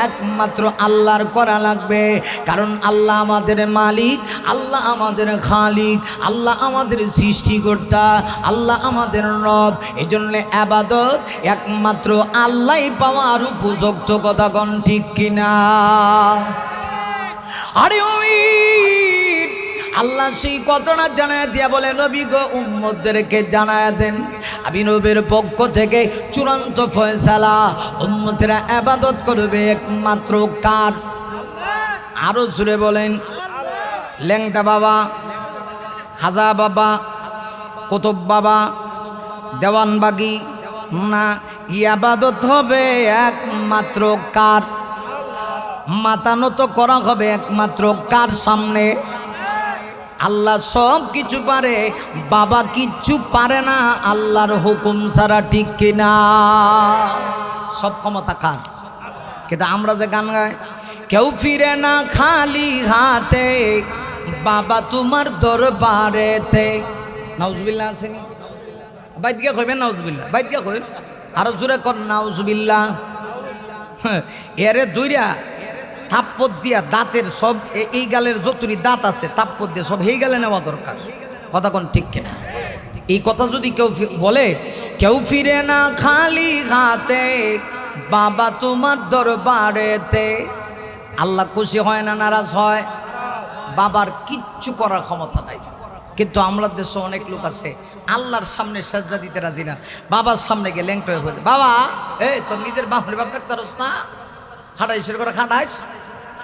একমাত্র আল্লাহর করা লাগবে। কারণ আল্লাহ আমাদের মালিক, আল্লাহ আমাদের খালিক, আল্লাহ আমাদের সৃষ্টিকর্তা, আল্লাহ আমাদের রব। এজন্য ইবাদত একমাত্র আল্লাহ পাওয়ার উপযুক্ত, কথা কোন ঠিক কিনা? আরে ওই আল্লাহ সেই ঘটনা জানায় দিয়া বলে, নবী গো উম্মতদেরকে জানায় দেন আমি নবীর পক্ষ থেকে চূড়ান্ত ফয়সালা, উম্মতেরা ইবাদত করবে একমাত্র কার? আরো জোরে বলেন। ল্যাংটা বাবা, খাজা বাবা, কুতুব বাবা, দেওয়ানবাগি না, ইবাদত হবে একমাত্র কার? মাথা নত করা হবে একমাত্র কার সামনে? আল্লাহ সব কিছু পারে, বাবা কিচ্ছু পারে না আল্লাহর হুকুম ছাড়া, ঠিক কিনা? সব ক্ষমতা কার? কিন্তু আমরা যে গান গাই, কেউ ফিরে না খালি হাতে, বাবা তোমার দরবারেতে। নাউজুবিল্লাহ আসেনি? বাইত গিয়া কইবেন নাউজুবিল্লাহ, বাইত গিয়া কইবেন, আরো জোরে কর নাউজুবিল্লাহ। এরে দুইরা থাপ্পড় দিয়া দাঁতের সব, এই গালের যতটি দাঁত আছে থাপ্পড় দিয়ে সব এই গালে নেওয়া দরকার, কথা কোন ঠিক কিনা? এই কথা যদি কেউ বলে, কেউ ফিরে না খালি হাতে, বাবা তোমার দরবারেতে, আল্লাহ খুশি হয় না নারাজ হয়? বাবার কিচ্ছু করার ক্ষমতা নাই। কিন্তু আমরা দেশে অনেক লোক আছে আল্লাহর সামনে সাজদা দিতে রাজি না, বাবার সামনে গিয়ে ল্যাংটা হয়ে বলে, বাবা এই তোর নিজের বাপরে বাপ দেখতে পারস না, খাটাইসের করে খাটাইস,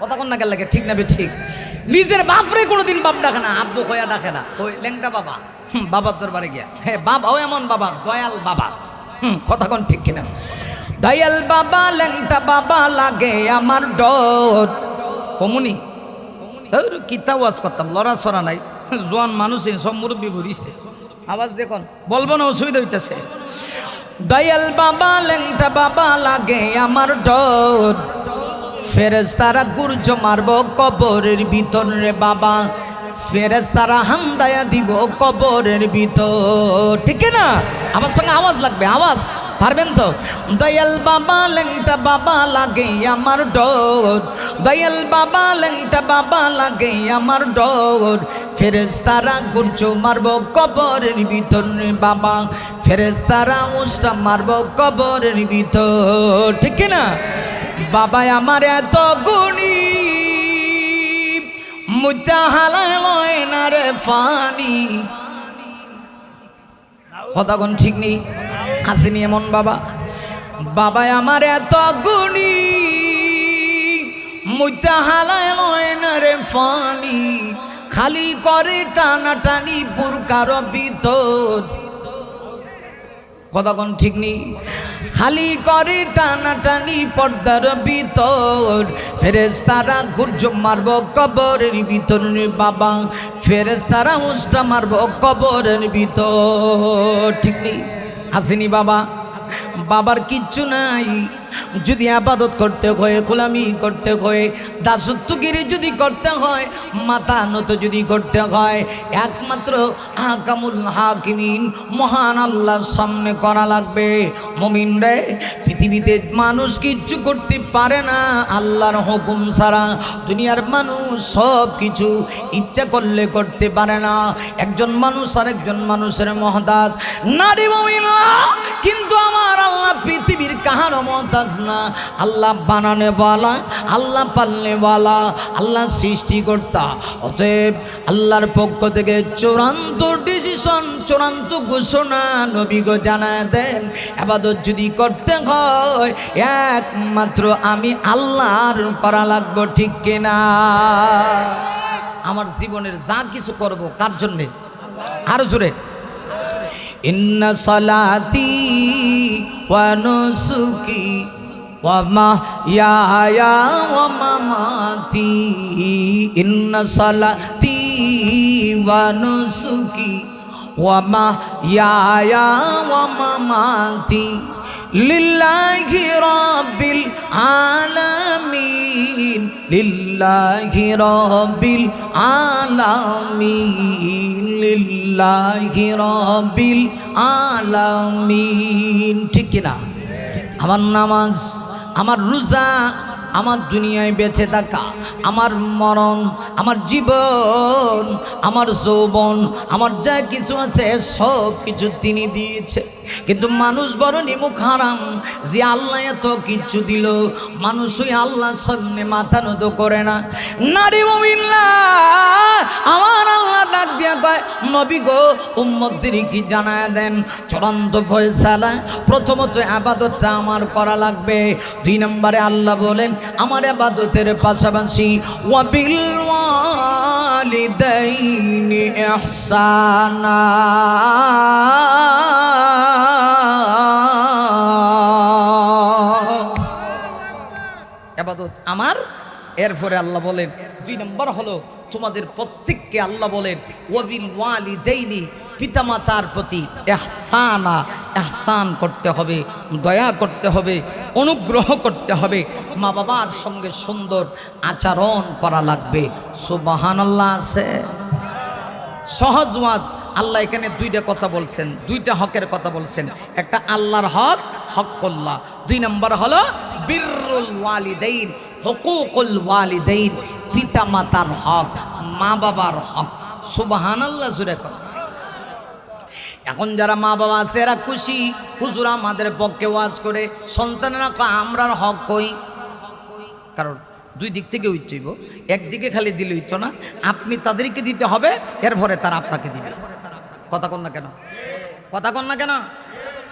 কথা কোন না গেল লাগে, ঠিক না বে ঠিক? নিজের বাপরে কোনোদিন বাপ ডাকে না, আব্বু কয়া ডাকে না, ওই ল্যাংটা বাবা, বাবার দরবারে গিয়া, হ্যাঁ বাবা ও এমন বাবা, দয়াল বাবা, কথা কোন ঠিক কিনা? দয়াল বাবা ল্যাংটা বাবা লাগে আমার ডর। কমুনি কিতা ওয়াজ করতাম, লড়া ছড়া নাই, জোয়ান মানুষ সব মুরব্বী ভরিছে, আওয়াজ দেখুন, বলবো না অসুবিধা হইতেছে। দয়াল বাবা ল্যাংটা বাবা লাগে আমার ডর, ফেরেশতারা গুরজ মারব কবরের ভিতর রে বাবা, ফেরেশতারা হামদায়া দিব কবরের ভিতর, ঠিক না? আমার সঙ্গে আওয়াজ লাগবে, আওয়াজ পারবেন তো? দয়াল বাবা ল্যাংটা বাবা লাগে আমার ডর, দয়াল বাবা ল্যাংটা বাবা লাগে আমার ডর, ফেরেশতারা গুরজ মারব কবরের ভিতর রে বাবা, ফেরেশতারা উষ্টা মারব কবরের ভিতর, ঠিক না? বাবা আমার এত গুণী, মুজা হালায় লয় না রে ফানি, কথা কোন ঠিক নেই? আসেনি এমন বাবা? বাবা আমার এত গুণী, মুজা হালায় লয় না রে ফানি, খালি করে টানাটানি পুরকার ভিতর, কথা কোন ঠিক নেই? খালি করে টানাটানি পর্দার ভিতর, ফেরেশতারা গুরজ মারব কবরের ভিতর বাবা, ফেরেশতারা উষ্টা মারব কবরের ভিতর, ঠিক নেই? আসেনি বাবা? বাবার কিচ্ছু নাই, যদি আবাদত করতে হয়, গোলামি করতে হয়, দাসত্বগিরি যদি করতে হয়, মাথা নত যদি করতে হয়, একমাত্র আহকামুল হাকিমিন মহান আল্লাহর সামনে করা লাগবে। মুমিন রে, পৃথিবীতে মানুষ কিচ্ছু করতে পারে না আল্লাহর হুকুম ছাড়া। দুনিয়ার মানুষ সব কিছু ইচ্ছা করলে করতে পারে না। একজন মানুষ আর একজন মানুষের মহতাজ নারী মহিলা, কিন্তু আমার আল্লাহ পৃথিবীর কাহারও মহতাজ না। আল্লাহ বানানে ওয়ালা, আল্লাহ পালনে ওয়ালা, আল্লাহ সৃষ্টিকর্তা। অতএব আল্লাহর পক্ষ থেকে চূড়ান্ত ডিসিশন, চূড়ান্ত ঘোষণা নবী গো জানায় দেন, ইবাদত যদি করতে হয় একমাত্র আমি আল্লাহর করা লাগবে, ঠিক কিনা? আমার জীবনের যা কিছু করব কার জন্যে? আরো জোরে, ইন্না সালাতি ওয়া নুসুকি ওয়া মাহইয়ায়া ওয়া মামাতি, ইন্না সালাতি ওয়া নুসুকি ওয়া মাহইয়ায়া ওয়া মামাতি লিল্লাহি রাব্বিল আলামিন, লিল্লাহি রাব্বিল আলামিন, লিল্লাহি রাব্বিল আলামিন, ঠিক কিনা? আমার নামাজ, আমার রোজা, আমার দুনিয়ায় বেঁচে থাকা, আমার মরণ, আমার জীবন, আমার যৌবন, আমার যা কিছু আছে সব কিছু তিনি দিয়েছে। কিন্তু মানুষ বড় নিমুখ হারাম, যে আল্লাহ এত কিছু দিল মানুষই আল্লাহর সামনে মাথা নত করে না। নারী মুমিনা আমার আল্লাহ ডাক দিয়া কয়, নবী গো উম্মতদের কি জানায় দেন চূড়ান্ত ফয়সালা প্রথমত ইবাদতটা আমার করা লাগবে। 2 নম্বরে আল্লাহ বলেন আমার ইবাদতের পাশাপাশি ওয়া বিল ওয়ালিদাইনি ইহসানা, ইবাদত আমার। এরপরে আল্লাহ বলেন 2 নম্বর হলো তোমাদের প্রত্যেককে আল্লাহ বলেন ওয়াবিল ওয়ালিদাইনি পিতামাতার প্রতি ইহসানা, ইহসান করতে হবে, দয়া করতে হবে, অনুগ্রহ করতে হবে, মা বাবার সঙ্গে সুন্দর আচরণ করা লাগবে। সুবহানাল্লাহ আছে। সহজ ওয়াজ। আল্লাহ এখানে 2টা কথা বলছেন, 2টা হকের কথা বলছেন। একটা আল্লাহর হক, হকুল্লাহ। 2 নম্বর হলো বিররুল ওয়ালিদাইন, হুকুকুল ওয়ালিদাইন, পিতা মাতার হক, মা বাবার হক। সুবহানাল্লাহ জোরে কথা। এখন যারা মা বাবা আছে এরা খুশি, হুজুর আমাদের পক্ষে ওয়াজ করে, সন্তানেরা আমরার হক কই। কারণ 2 দিক থেকে উচ্চইব, একদিকে খালি দিলে উচ্চ না, আপনি তাদেরকে দিতে হবে, এরপরে তারা আপনাকে দিবে। কথা কন না কেন? কথা কন না কেন?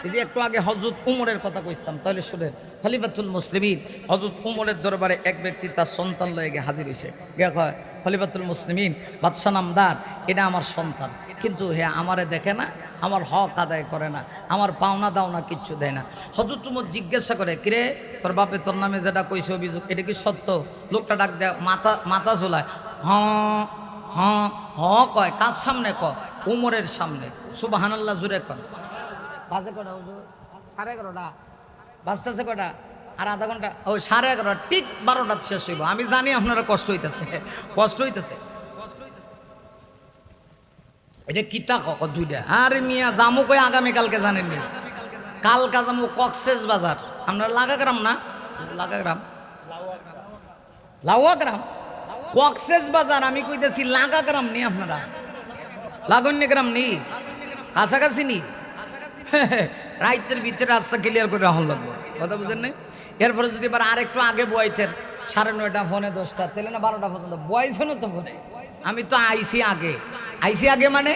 এই যে একটু আগে হযরত উমরের কথা কইতাম, তাহলে শুনেন। খলিফাতুল মুসলিমিন হযরত উমরের দরবারে এক ব্যক্তি তার সন্তান লয়ে গিয়ে হাজির হয়েছে। গিয়া কয়, খলিফাতুল মুসলিমিন বাদশা নামদার, এটা আমার সন্তান, কিন্তু হ্যাঁ আমারে দেখে না, আমার হক আদায় করে না, আমার পাওনা দাওনা কিচ্ছু দেয় না। হযরত উমর জিজ্ঞাসা করে, কিরে তোর বাপে তোর নামে যেটা কইছে অভিযোগ, এটা কি সত্য? লোকটা ডাক দেয়, মাথা ঝোলায়, হ্যাঁ হ্যাঁ হ কয়। কার সামনে? কয় উমরের সামনে। সুবহানাল্লাহ জুড়ে কয়। বাজে কটা হুজুর? 11:30। বাজতেছে কটা? আর আধা ঘন্টা। ওই 11:30 ঠিক 12টা শেষ হইব। আমি জানি আপনারা কষ্ট হইতেছে, কষ্ট হইতেছে। এটা কিতা কক 2টা? আরে মিয়া জামু কই আগামীকালকে জানেননি? কালকা জামু কক্সেস বাজার। আপনার লাগাগ্রাম না? লাগাগ্রাম, লাউয়াগ্রাম, কক্সেস বাজার। আমি কইতেছি লাগাগ্রাম নি, আপনারা লাগন্য গ্রাম নি, কাছাকাছি নি। রাইতের ভিতরে রাস্তা ক্লিয়ার করে রাখুন লাগবে। কথা বুঝেন নাই? এরপরে যদি এবার আরেকটু আগে বয়াইতেন, 9:30 ফোনে 10টা, তাহলে না 12টা পর্যন্ত বয়াইছেন তো ফোনে। আমি তো আইসি আগে মানে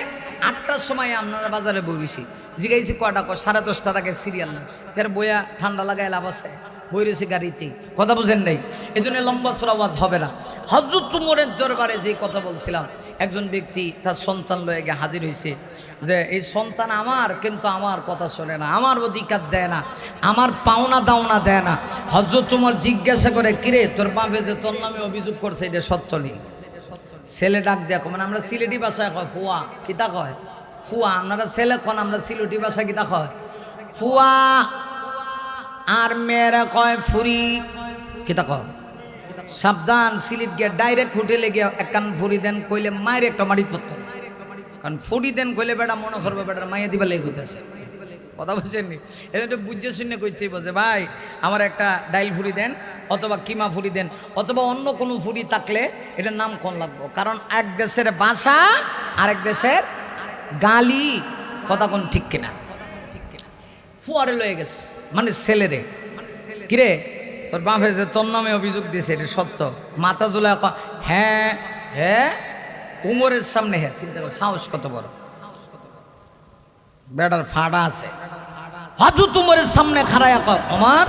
8টার সময় আপনারা বাজারে বইছি। জিগাইছি কটা? 10:30 আগে সিরিয়াল না। এর বইয়া ঠান্ডা লাগাই লাভ আছে, বই রয়েছে গাড়িতে। কথা বুঝেন নাই? এই জন্য লম্বা চড়া ওয়াজ হবে না। হযরত উমরের দরবারে যে কথা বলছিলাম, একজন ব্যক্তি তার সন্তান লয়ে গিয়ে হাজির হয়েছে যে এই সন্তান আমার, কিন্তু আমার কথা শোনে না, আমার অধিকার দেয় না, আমার পাওনা দাওনা দেয় না। হযরত উমর জিজ্ঞাসা করে, কিরে তোর বাপে যে তোর নামে অভিযোগ করছে এটা সত্য নেই? ছেলে ডাক দেখো, মানে আমরা সিলেটি ভাষায় কয় ফুয়া। কিতা কয়? ফুয়া। আপনারা ছেলে কন, আমরা সিলেটি ভাষায় কিতা কয়? ফুয়া। আর মেয়েরা কয় ফুরি। কিতা কয়? সাবধান, সিলেট গিয়ে ডাইরেক্ট হোটেলে গিয়ে 1 কান ফুরি দেন কইলে মায়ের একটা মাটি পড়তো। কারণ ফুরি দেন কইলে বেটা মনে করবে বেটার মাইয়া দিবা লেগে হইতেছে। কথা বলছেন নি? এটা বুঝে শুনে কইতেই বলছে, ভাই আমার একটা ডাইল ফুরি দেন, অথবা কিমা ফুরি দেন, অথবা অন্য কোনো ফুরি থাকলে এটার নাম কোন লাগবো। কারণ এক দেশের ভাষা আরেক দেশের গালি। কথা কোন ঠিক কিনা? ফুয়ারে লয়ে গেছে, মানে ছেলেরে। কিরে তোর বাপে যে তোর নামে অভিযোগ দিয়েছে এটা সত্য? মাথা জোলা। হ্যাঁ হ্যাঁ। উমরের সামনে। হ্যাঁ, চিন্তা কর সাহস কত বড়, বেটার ফাড়া আছে। হযরত উমরের সামনে খাড়ায়া কয়, ওমর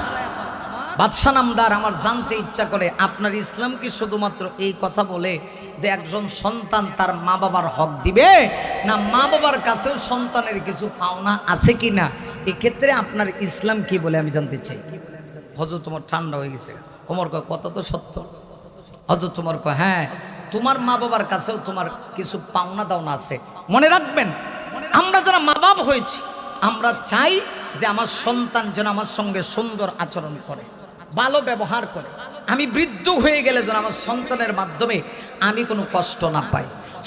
বাদশা নামদার, আমার জানতে ইচ্ছা করে আপনার ইসলাম কি শুধুমাত্র এই কথা বলে যে একজন সন্তান তার মা বাবার হক দিবে, না মা বাবার কাছেও সন্তানের কিছু পাওনা আছে কি না? এক্ষেত্রে আপনার ইসলাম কি বলে আমি জানতে চাই। হযরত উমর ঠান্ডা হয়ে গেছে। ওমর কয়, কথা তো সত্য। হযরত উমর কয়, হ্যাঁ তোমার মা বাবার কাছেও তোমার কিছু পাওনা দাওনা আছে। মনে রাখবেন, আমরা যারা মা বাবা হয়েছি আমরা চাই যে আমার সন্তান যেন আমার সঙ্গে সুন্দর আচরণ করে, ভালো ব্যবহার করে। আমি বৃদ্ধ হয়ে গেলে যেন আমার সন্তানের মাধ্যমে আমি কোনো কষ্ট না পাই।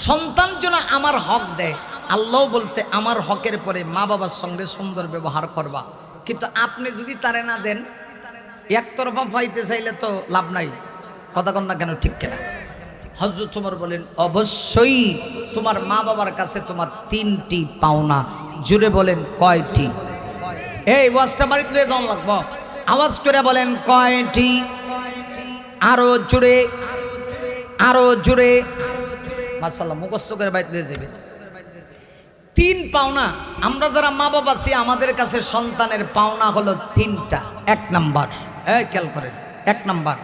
সন্তান যেন আমার হক দেয়। আল্লাহ বলছে আমার হকের পরে মা বাবার সঙ্গে সুন্দর ব্যবহার করবা। কিন্তু আপনি যদি তারে না দেন, একতরফা পাইতে চাইলে তো লাভ নাই। কথা কন না কেন? ঠিক কিনা? হযরত ওমর বলেন, অবশ্যই তোমার মা বাবার কাছে তোমার 3টি পাওনা। জুড়ে বলেন কয়টি? এই ওয়াজটা বাড়িতে নিয়ে যাওয়া লাগবো। আওয়াজ করে বলেন কয়টি? আরো জোরে, আরো জোরে। মাশাআল্লাহ, মুখস্থ করে বাড়িতে নিয়ে যাবে। 3 পাওনা। আমরা যারা মা বাবা আছি আমাদের কাছে সন্তানের পাওনা হলো 3টা। 1 নাম্বার, খেয়াল করেন, 1 নাম্বার,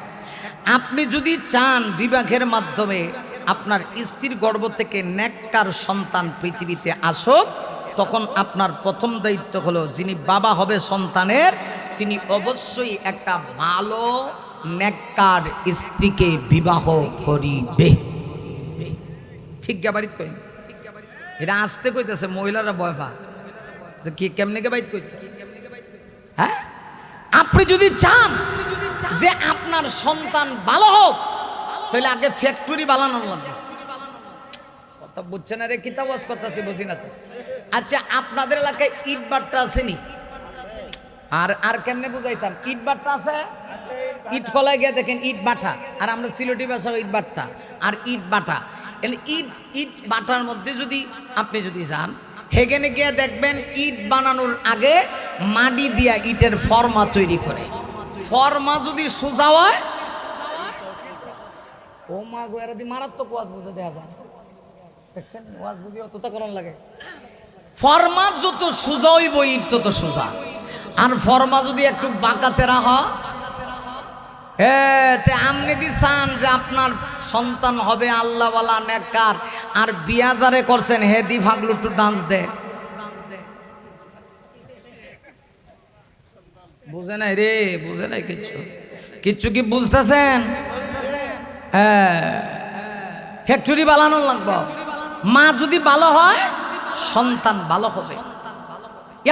আপনি যদি চান বিবাহের মাধ্যমে আপনার স্ত্রীর গর্ভ থেকে নেককার সন্তান পৃথিবীতে আসুক, তখন আপনার প্রথম দায়িত্ব হলো যিনি বাবা হবে সন্তানের, তিনি অবশ্যই একটা ভালো নেককার স্ত্রীকে বিবাহ করিবে। ঠিক গাবারিত কই, এটা আসতে কইতেছে, মহিলারা ভয় পা যে কি কেমনে কে বাইত কইতে। হ্যাঁ, আপনি যদি চান যে আপনার সন্তান ভালো হোক, তাহলে আগে ফ্যাক্টরি বানানো লাগবে। কথা বুঝছেন না রে? কিতাব ওয়াজ করতেছি, বুঝি না তো। আচ্ছা, আপনাদের এলাকায় ইট ভাটা আসেনি? আর কেমনে বুঝাইতাম? ইট ভাটা আছে, ইট কলায় গিয়ে দেখেন ইট ভাটা, আর আমরা সিলেটি ভাষা ইট ভাটা আর ইট ভাটা। ইট বাটার মধ্যে যদি আপনি যদি যান, হেগেনে গিয়ে দেখবেন ইট বানানোর আগে মাটি দিয়া ইটের ফর্মা তৈরি করে। ফর্মা যদি সোজা হয়, ও মা গো, এরা দি মারাত্মক ওয়াজ বুঝে দেখা যায়। দেখছেন ওয়াজ বুঝি অতটা করণ লাগে। ফর্মা যত সোজা হইব ইট তত সোজা, আর ফর্মা যদি একটু বাঁকা তেরা হয়, আপনি দি চান যে আপনার সন্তান হবে আল্লাহওয়ালা নেককার, আর বিয়া যারে করছেন হে দি ফাগলু টু ডান্স দে, বুঝে নাই রে, বুঝে নাই কিচ্ছু, কিচ্ছু কি বুঝতেছেন? হ্যাঁ, ফ্যাক্টরি বানানো লাগবে। মা যদি ভালো হয় সন্তান ভালো হবে।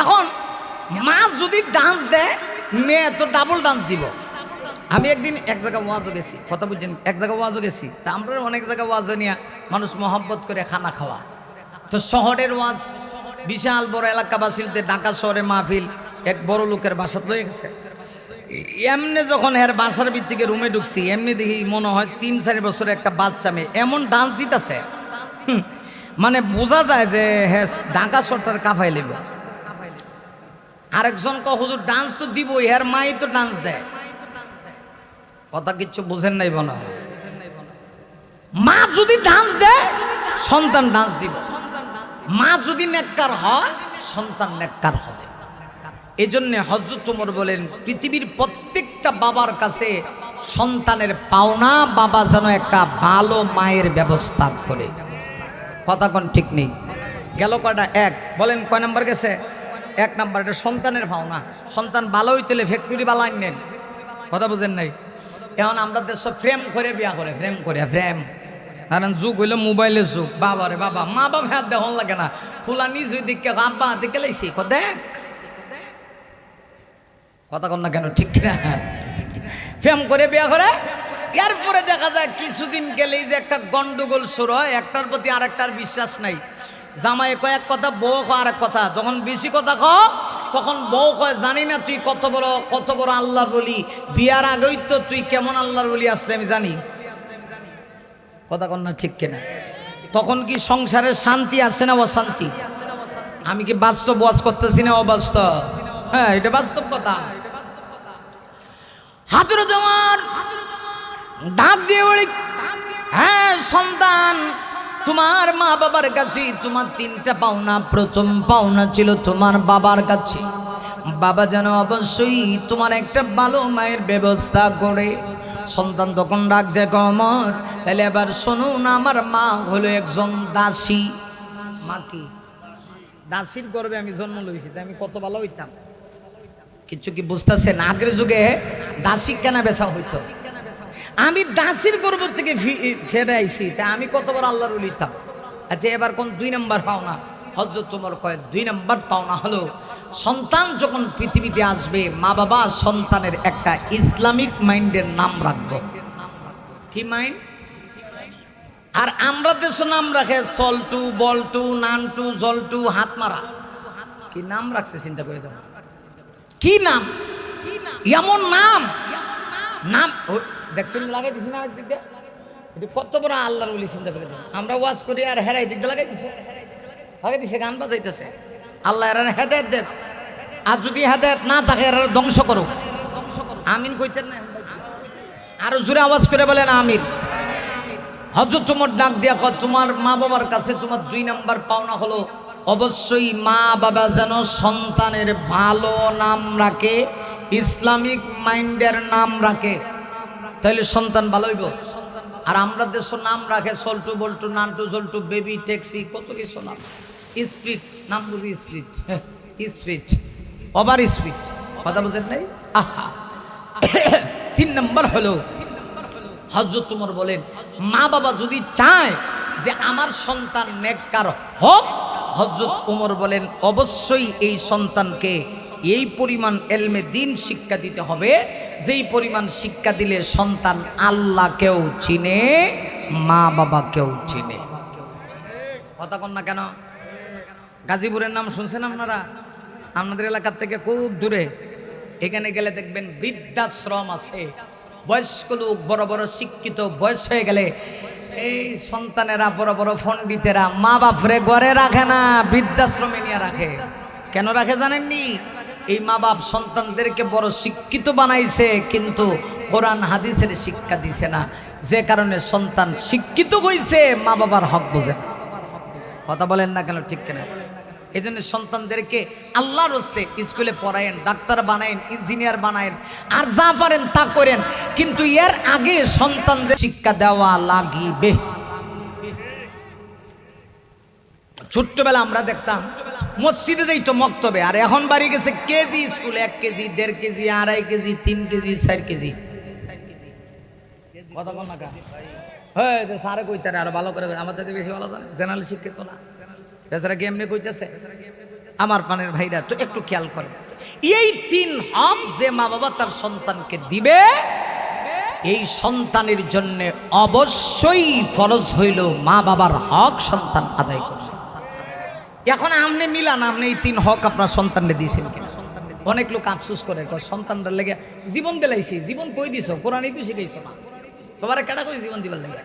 এখন মা যদি ডান্স দেয়, মেয়ে তো ডাবল ডান্স দিব। আমি একদিন এক জায়গায় ওয়াজও গেছি, কথা বুঝছেন, এক জায়গায় ওয়াজও গেছি, তা আমরা অনেক জায়গায় ওয়াজও নিয়ে মানুষ মহব্বত করে খানা খাওয়া। তো শহরের ওয়াজ, বিশাল বড় এলাকাবাসীদের, ঢাকা শহরে মাহফিল, এক বড় লোকের বাসাত লয়ে গেছে। এমনি যখন এর বাসার ভিত্তিকে রুমে ঢুকছি, এমনি দেখি মনে হয় 3-4 বছরের একটা বাচ্চা মেয়ে এমন ডান্স দিতেছে, মানে বোঝা যায় যে হ্যাঁ ঢাকা শহরটার কাফাই লেব। আরেকজন কয় হুজুর ডান্স তো দিবই, এর মাই তো ডান্স দেয়। কথা কিচ্ছু বুঝেন নাই বলো। মা যদি ডান্স দেয় সন্তান ডান্স দিব, মা যদি নেককার হয় সন্তান নেককার হবে। এই জন্য হযরত ওমর বলেন, পৃথিবীর প্রত্যেকটা বাবার কাছে সন্তানের পাওনা বাবা যেন একটা ভালো মায়ের ব্যবস্থা করে। কথা কোন ঠিক নেই? গেল কয়টা? 1। বলেন কয় নাম্বার গেছে? 1 নাম্বার, এটা সন্তানের পাওনা। সন্তান ভালো হইতে ফ্যাক্টরি বালাই নেন। কথা বুঝেন নাই? এখন আমরা দেশ ফ্রেম করে বিয়া করে, ফ্রেম করে, ফ্রেম। কারণ যুগ হইলো মোবাইলের যুগ। বাবা রে বাবা, মা বাবা হাত দেখন লাগে না, ফুলা নিজ হয়ে দিকে আব্বা দিকে লাইছি, দেখ। কথা কন না কেন? ঠিক কিনা? ফ্রেম করে বিয়া করে, এরপরে দেখা যায় কিছুদিন গেলেই যে একটা গন্ডগোল শুরু হয়, একটার প্রতি আরেকটার বিশ্বাস নাই। জামাই কয় এক কথা, বউ কয় আরেক কথা। যখন বেশি কথা কও তখন বউ কয় জানি না তুই কত বড় আল্লাহর বলি, বিয়ার আগেই তো তুই কেমন আল্লাহর বলি আসলে আমি জানি। কথা কন না ঠিক কিনা? তখন কি সংসারের শান্তি আছে না অশান্তি? আমি কি বাস্তব ওয়াজ করতেছি না অবাস্তব? হ্যাঁ, এটা বাস্তব কথা। হযরত ওমর ডাক দিয়ে বলি, হ্যাঁ সন্তান, তোমার মা বাবার কাছে তোমার 3টা পাওনা। প্রথম পাওনা ছিল তোমার বাবার কাছে, বাবা যেন অবশ্যই তোমার একটা ভালো মায়ের ব্যবস্থা করে। সন্তান তখন ডাক দেয়, ওমর তাহলে এবার শোনো না, আমার মা হলো একজন দাসী। মা কি? দাসীর গর্ভে আমি জন্ম লইছি, তাই আমি কত ভালো হইতাম। কিছু কি বুঝতেছেন? আগের যুগে দাসী কেনা বেচা হইতো, আমি দাসীর গর্ভ থেকে ফেরে আইছি, তা আমি কত বড় আল্লাহর ওলি হইতাম। আচ্ছা, এবার কোন 2 নাম্বার পাওনা? হযরত ওমর কয় 2 নাম্বার পাওনা হলো সন্তান যখন পৃথিবীতে আসবে, মা বাবা সন্তানের একটা ইসলামিক মাইন্ডের নাম রাখবো। কি মাইন্ড? আর আমরা দেশ নাম রাখে সল্টু, বল্টু, নানটু, জলটু, হাত মারা। কি নাম রাখছে চিন্তা করে দাও। কি নাম? এমন নাম নাম দেখছেন লাগাই দিছি না দিক দিয়ে, এটা কত বড় আল্লাহর ওলি চিন্তা করে দাও। আমরা ওয়াজ করি আর হেরাই দিক দিয়ে লাগাই দিছে, গান বাজাইতেছে। আল্লাহ এর হেদায়েত দেখ। আর যদি হেদায়েত না থাকে এর ধ্বংস করো। আমিন কইতেন না? আরো জোরে আওয়াজ করে বলেন আমিন। হযরত ওমর ডাক দিয়া কয়, তোমার মা বাবার কাছে তোমার 2 নাম্বার পাওনা হলো অবশ্যই মা বাবা যেন সন্তানের ভালো নাম রাখে, ইসলামিক মাইন্ডের নাম রাখে, তাহলে সন্তান ভালো হইব। আর আমরা দেশ নাম রাখে সল্টু বল্টু, নান্টু জল্টু, বেবি, ট্যাক্সি, কত কিছু নাম। স্প্রিট নাম বুঝি, স্প্রিট, স্প্রিট, ওভার স্প্রিট, কথা বুঝেন নাই? আহা 3 নম্বর হলো হযরত ওমর বলেন, মা বাবা যদি চায় যে আমার সন্তান নেককার হোক, হযরত ওমর বলেন অবশ্যই এই সন্তানকে এই পরিমাণ এলমে দিন শিক্ষা দিতে হবে, যেই পরিমাণ শিক্ষা দিলে সন্তান আল্লাহকেও চিনে, মা বাবাকেও চিনে। কথা কন না কেন? গাজীপুরের নাম শুনছেন আপনারা? আপনাদের এলাকার থেকে খুব দূরে, এখানে গেলে দেখবেন বৃদ্ধাশ্রম আছে। বয়স্ক লোক, বড় বড় শিক্ষিত, বয়স হয়ে গেলে এই সন্তানেরা, বড় বড় পণ্ডিতেরা মা বাপরে ঘরে রাখে না, বৃদ্ধাশ্রমে নিয়ে রাখে। কেন রাখে জানেননি? এই মা বাপ সন্তানদেরকে বড় শিক্ষিত বানাইছে, কিন্তু কোরআন হাদিসের শিক্ষা দিছে না, যে কারণে সন্তান শিক্ষিত হইছে, মা বাবার হক বোঝে না। কথা বলেন না কেন? ঠিক কেনা? এই জন্য সন্তানদেরকে আল্লাহর রাস্তে স্কুলে পড়ায়েন, ডাক্তার বানায়েন, ইঞ্জিনিয়ার বানায়েন, আর যা পারেন তা করেন, কিন্তু এর আগে সন্তানদের শিক্ষা দেওয়া লাগিবে। ছোট্টবেলা আমরা দেখতাম মসজিদে যাইতো মক্তবে, আর এখন বাড়ি গেছে কেজি স্কুলে, 1 KG, 1.5 KG, 2.5 KG, 3 KG, 4 KG. কথা বল না কা? হ্যাঁ, স্যারে কইতারে আরো ভালো করে, আমার চাইতে বেশি ভালো জানে, জেনারেল শিক্ষিত না, বেচারা কেমনে কইতেছে। আমার পানের ভাইরা তো একটু খেয়াল করেন, এই 3 হক যে মা বাবা তার সন্তানকে দিবে, এই সন্তানের জন্য অবশ্যই ফরজ হইল মা বাবার হক সন্তান আদায় করবে। এখন আপনি মিলান, আপনি এই 3 হক আপনার সন্তানকে দিয়েছেন কিনা? অনেক লোক আফসোস করে, সন্তানদের লেগে জীবন দিলাইছি। জীবন কই দিছ? কোরআনই তো শিখাইছো না, তোমার কেডা কই জীবন দিবার লাগে?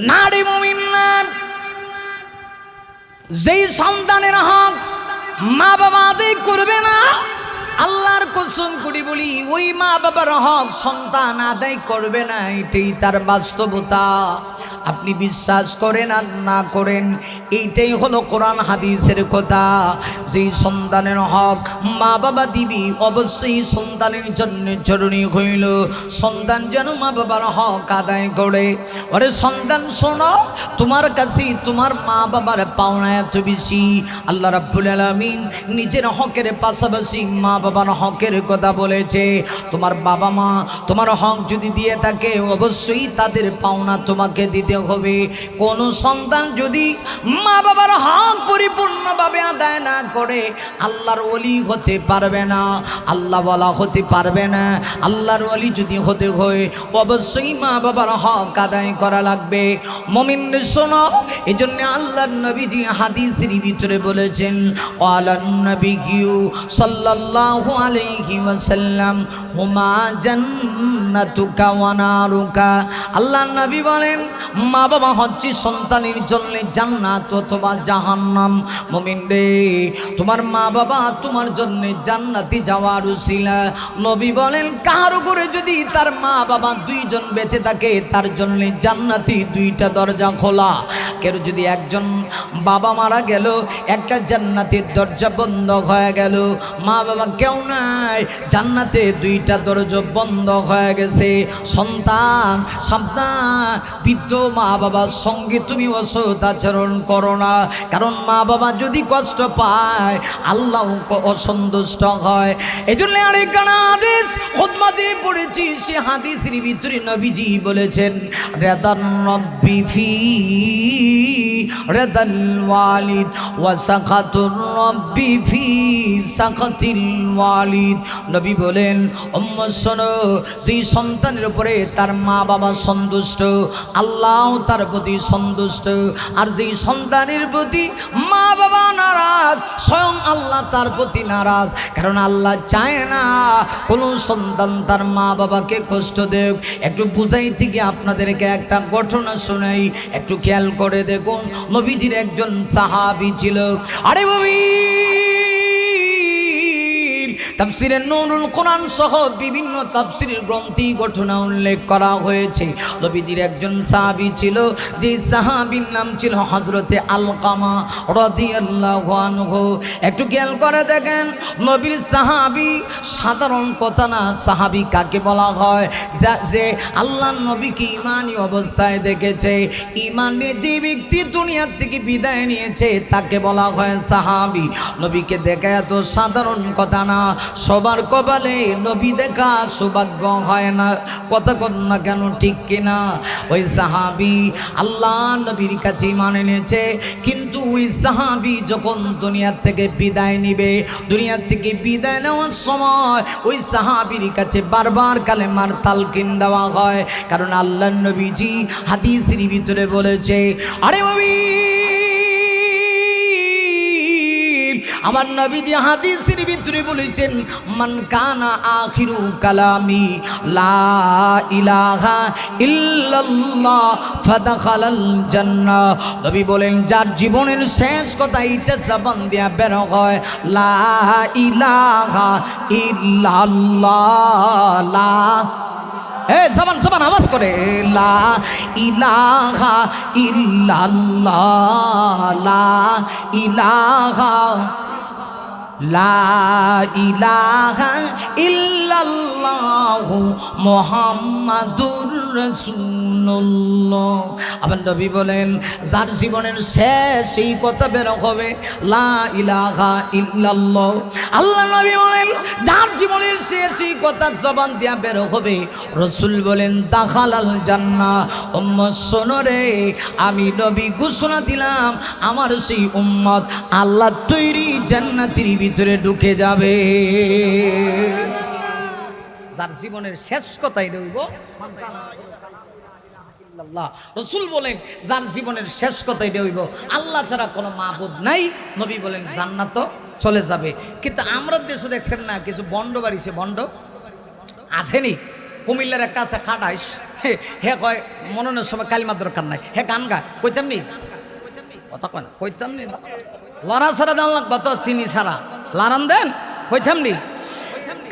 না রে মুমিন না, যেই সন্তানের হক মা বাবা আদায় করবে না, আল্লাহর কসম করি বলি, ওই মা বাবার হক সন্তান আদায় করবে না, এটাই তার বাস্তবতা। আপনি বিশ্বাস করেন আর না করেন, এইটাই হলো কোরআন হাদিসের কথা। যেই সন্তানের হক মা বাবা দিবি, অবশ্যই সন্তানের জন্য জরুরি হইল সন্তান যেন মা বাবার হক আদায় করে। ওরে সন্তান শোনো, তোমার কাছে তোমার মা বাবার পাওনা এত বেশি, আল্লাহ রাব্বুল আলামিন নিজের হকের পাশাপাশি মা বাবার হকের কথা বলেছে। তোমার বাবা মা তোমার হক যদি দিয়ে থাকে, অবশ্যই তাদের পাওনা তোমাকে দিতে হবে। কোন সন্তান যদি মা বাবার হক পরিপূর্ণভাবে আদায় না করে, আল্লাহর ওলি হতে পারবে না, আল্লাহ ওয়ালা হতে পারবে না। আল্লাহর ওলি যদি হতে হয়, অবশ্যই মা বাবার হক আদায় করা লাগবে। মুমিন শোনো, এজন্য আল্লাহর নবীজি হাদিসের ভিতরে বলেছেন, ক্বালান নবিয়্যু সাল্লাল্লাহু আলাইহি ওয়াসাল্লাম হুমা জান্নাতুকা ওয়া নারুকা। আল্লাহর নবী বলেন, মা বাবা হচ্ছে সন্তানের জন্য জান্নাত অথবা জাহান্নাম। মুমিন রে, তোমার মা বাবা তোমার জন্য জান্নাতে যাওয়ার উসিলা। নবী বলেন, কার উপরে যদি তার মা বাবা 2 জন বেঁচে থাকে, তার জন্য জান্নাতি 2টা দরজা খোলা। কেউ যদি একজন বাবা মারা গেল, একটা জান্নাতের দরজা বন্ধ হয়ে গেল। মা বাবা কেউ নাই, জান্নাতে 2টা দরজা বন্ধ হয়ে গেছে। সন্তান সাবধান, বৃদ্ধ মা বাবার সঙ্গে তুমি অসৎ আচরণ করো না, কারণ মা বাবা যদি কষ্ট পায়, আল্লাহ অসন্তুষ্ট হয়। এই জন্য আরেক হাদিস খুতবাতে পড়েছি, সে হাদিসের ভিতরে নবীজি বলেছেন, রেদান রব্বি ফি রেদাল ওয়ালিদ ওয়া সাখাতুর রব্বি ফি সাখাতিল ওয়ালিদ। নবী বলেন, উম্মত শোনো, যে সন্তানের উপরে তার মা বাবা সন্তুষ্ট, আল্লাহ তার প্রতি সন্তুষ্ট। আর যে সন্তানের প্রতি মা বাবা নারাজ, স্বয়ং আল্লাহ তার প্রতি নারাজ। কারণ আল্লাহ চায় না কোনো সন্তান তার মা বাবাকে কষ্ট দেব। একটু বুঝাইতে গিয়ে আপনাদেরকে একটা ঘটনা শোনাই, একটু খেয়াল করে দেখুন। নবীজির একজন সাহাবী ছিল। আরে নবী তাফসিরে নূরুল কোরআন সহ বিভিন্ন তাফসিরের গ্রন্থে ঘটনা উল্লেখ করা হয়েছে। নবীজির একজন সাহাবী ছিল, যে সাহাবীর নাম ছিল হযরতে আলকামা রাদিয়াল্লাহু আনহু। একটু খেয়াল করে দেখেন, নবীর সাহাবী সাধারণ কথা না। সাহাবী কাকে বলা হয়? যে আল্লাহর নবীকে ঈমানী অবস্থায় দেখেছে, ঈমানে যে ব্যক্তি দুনিয়া থেকে বিদায় নিয়েছে তাকে বলা হয় সাহাবী। নবীকে দেখা এত সাধারণ কথা না। সবার কপালে নবী দেখা সৌভাগ্য হয় না। কথা কন না কেন, ঠিক কিনা? ওই সাহাবী আল্লাহ নবীর কাছে ঈমান এনেছে, কিন্তু ওই সাহাবী যখন দুনিয়া থেকে বিদায় নিবে, দুনিয়া থেকে বিদায় নেওয়ার সময় ওই সাহাবীর কাছে বারবার কালেমার তালকিন দেওয়া হয়। কারণ আল্লাহ নবীজি হাদিসের ভিতরে বলেছে, আরে নবী, আমার নবীজি হাদিসের ভিতরে বলেছেন, মান কানা আখিরু কালামি লা ইলাহা ইল্লাল্লাহ ফাদাখালাল জান্নাহ। নবী বলেন, যার জীবনের শেষ কথা এইটা জবান দিয়া বের হয়, লা ইলাহা ইল্লাল্লাহ, লা জবান জবান আওয়াজ করে, লা ইলাহা ইল্লাল্লাহ, লা ইলাহা, লা ইলাহা ইল্লাল্লাহু মুহাম্মাদুর রাসূলুল্লাহ। আবার নবী বলেন, যার জীবনের শেষ এই কথা বের হবে, লা ইলাহা ইল্লাল্লাহ। আল্লাহ নবী বলেন, যার জীবনের শেষ এই কথা জবান দিয়া বের হবে, রাসূল বলেন, দাখালাল জান্নাহ। উম্মত শোনো রে, আমি নবী ঘোষণা দিলাম, আমার সেই উম্মত আল্লাহ তৈরি জান্নাতের ভিতরে ঢুকে যাবে। যার জীবনের শেষ কথাই রইব, রাসূল বলেন, যার জীবনের শেষ কথাই রইব, আল্লাহ ছাড়া কোনো মাবুদ নাই, নবী বলেন জান্নাত চলে যাবে। কিন্তু আমরা দেশে দেখছেন না, কিছু বন্ড বাড়িছে, বন্ড আসেনি। কুমিল্লার একটা আছে খাটাইস, হে কয় মননের সময় কালিমার দরকার নাই, হে গান গায়, কইতাম নি কথা কয় না, কইতাম নি লড়া ছাড়া দেন লাগবা তো, চিনি ছাড়া লারান দেন, কইতাম নি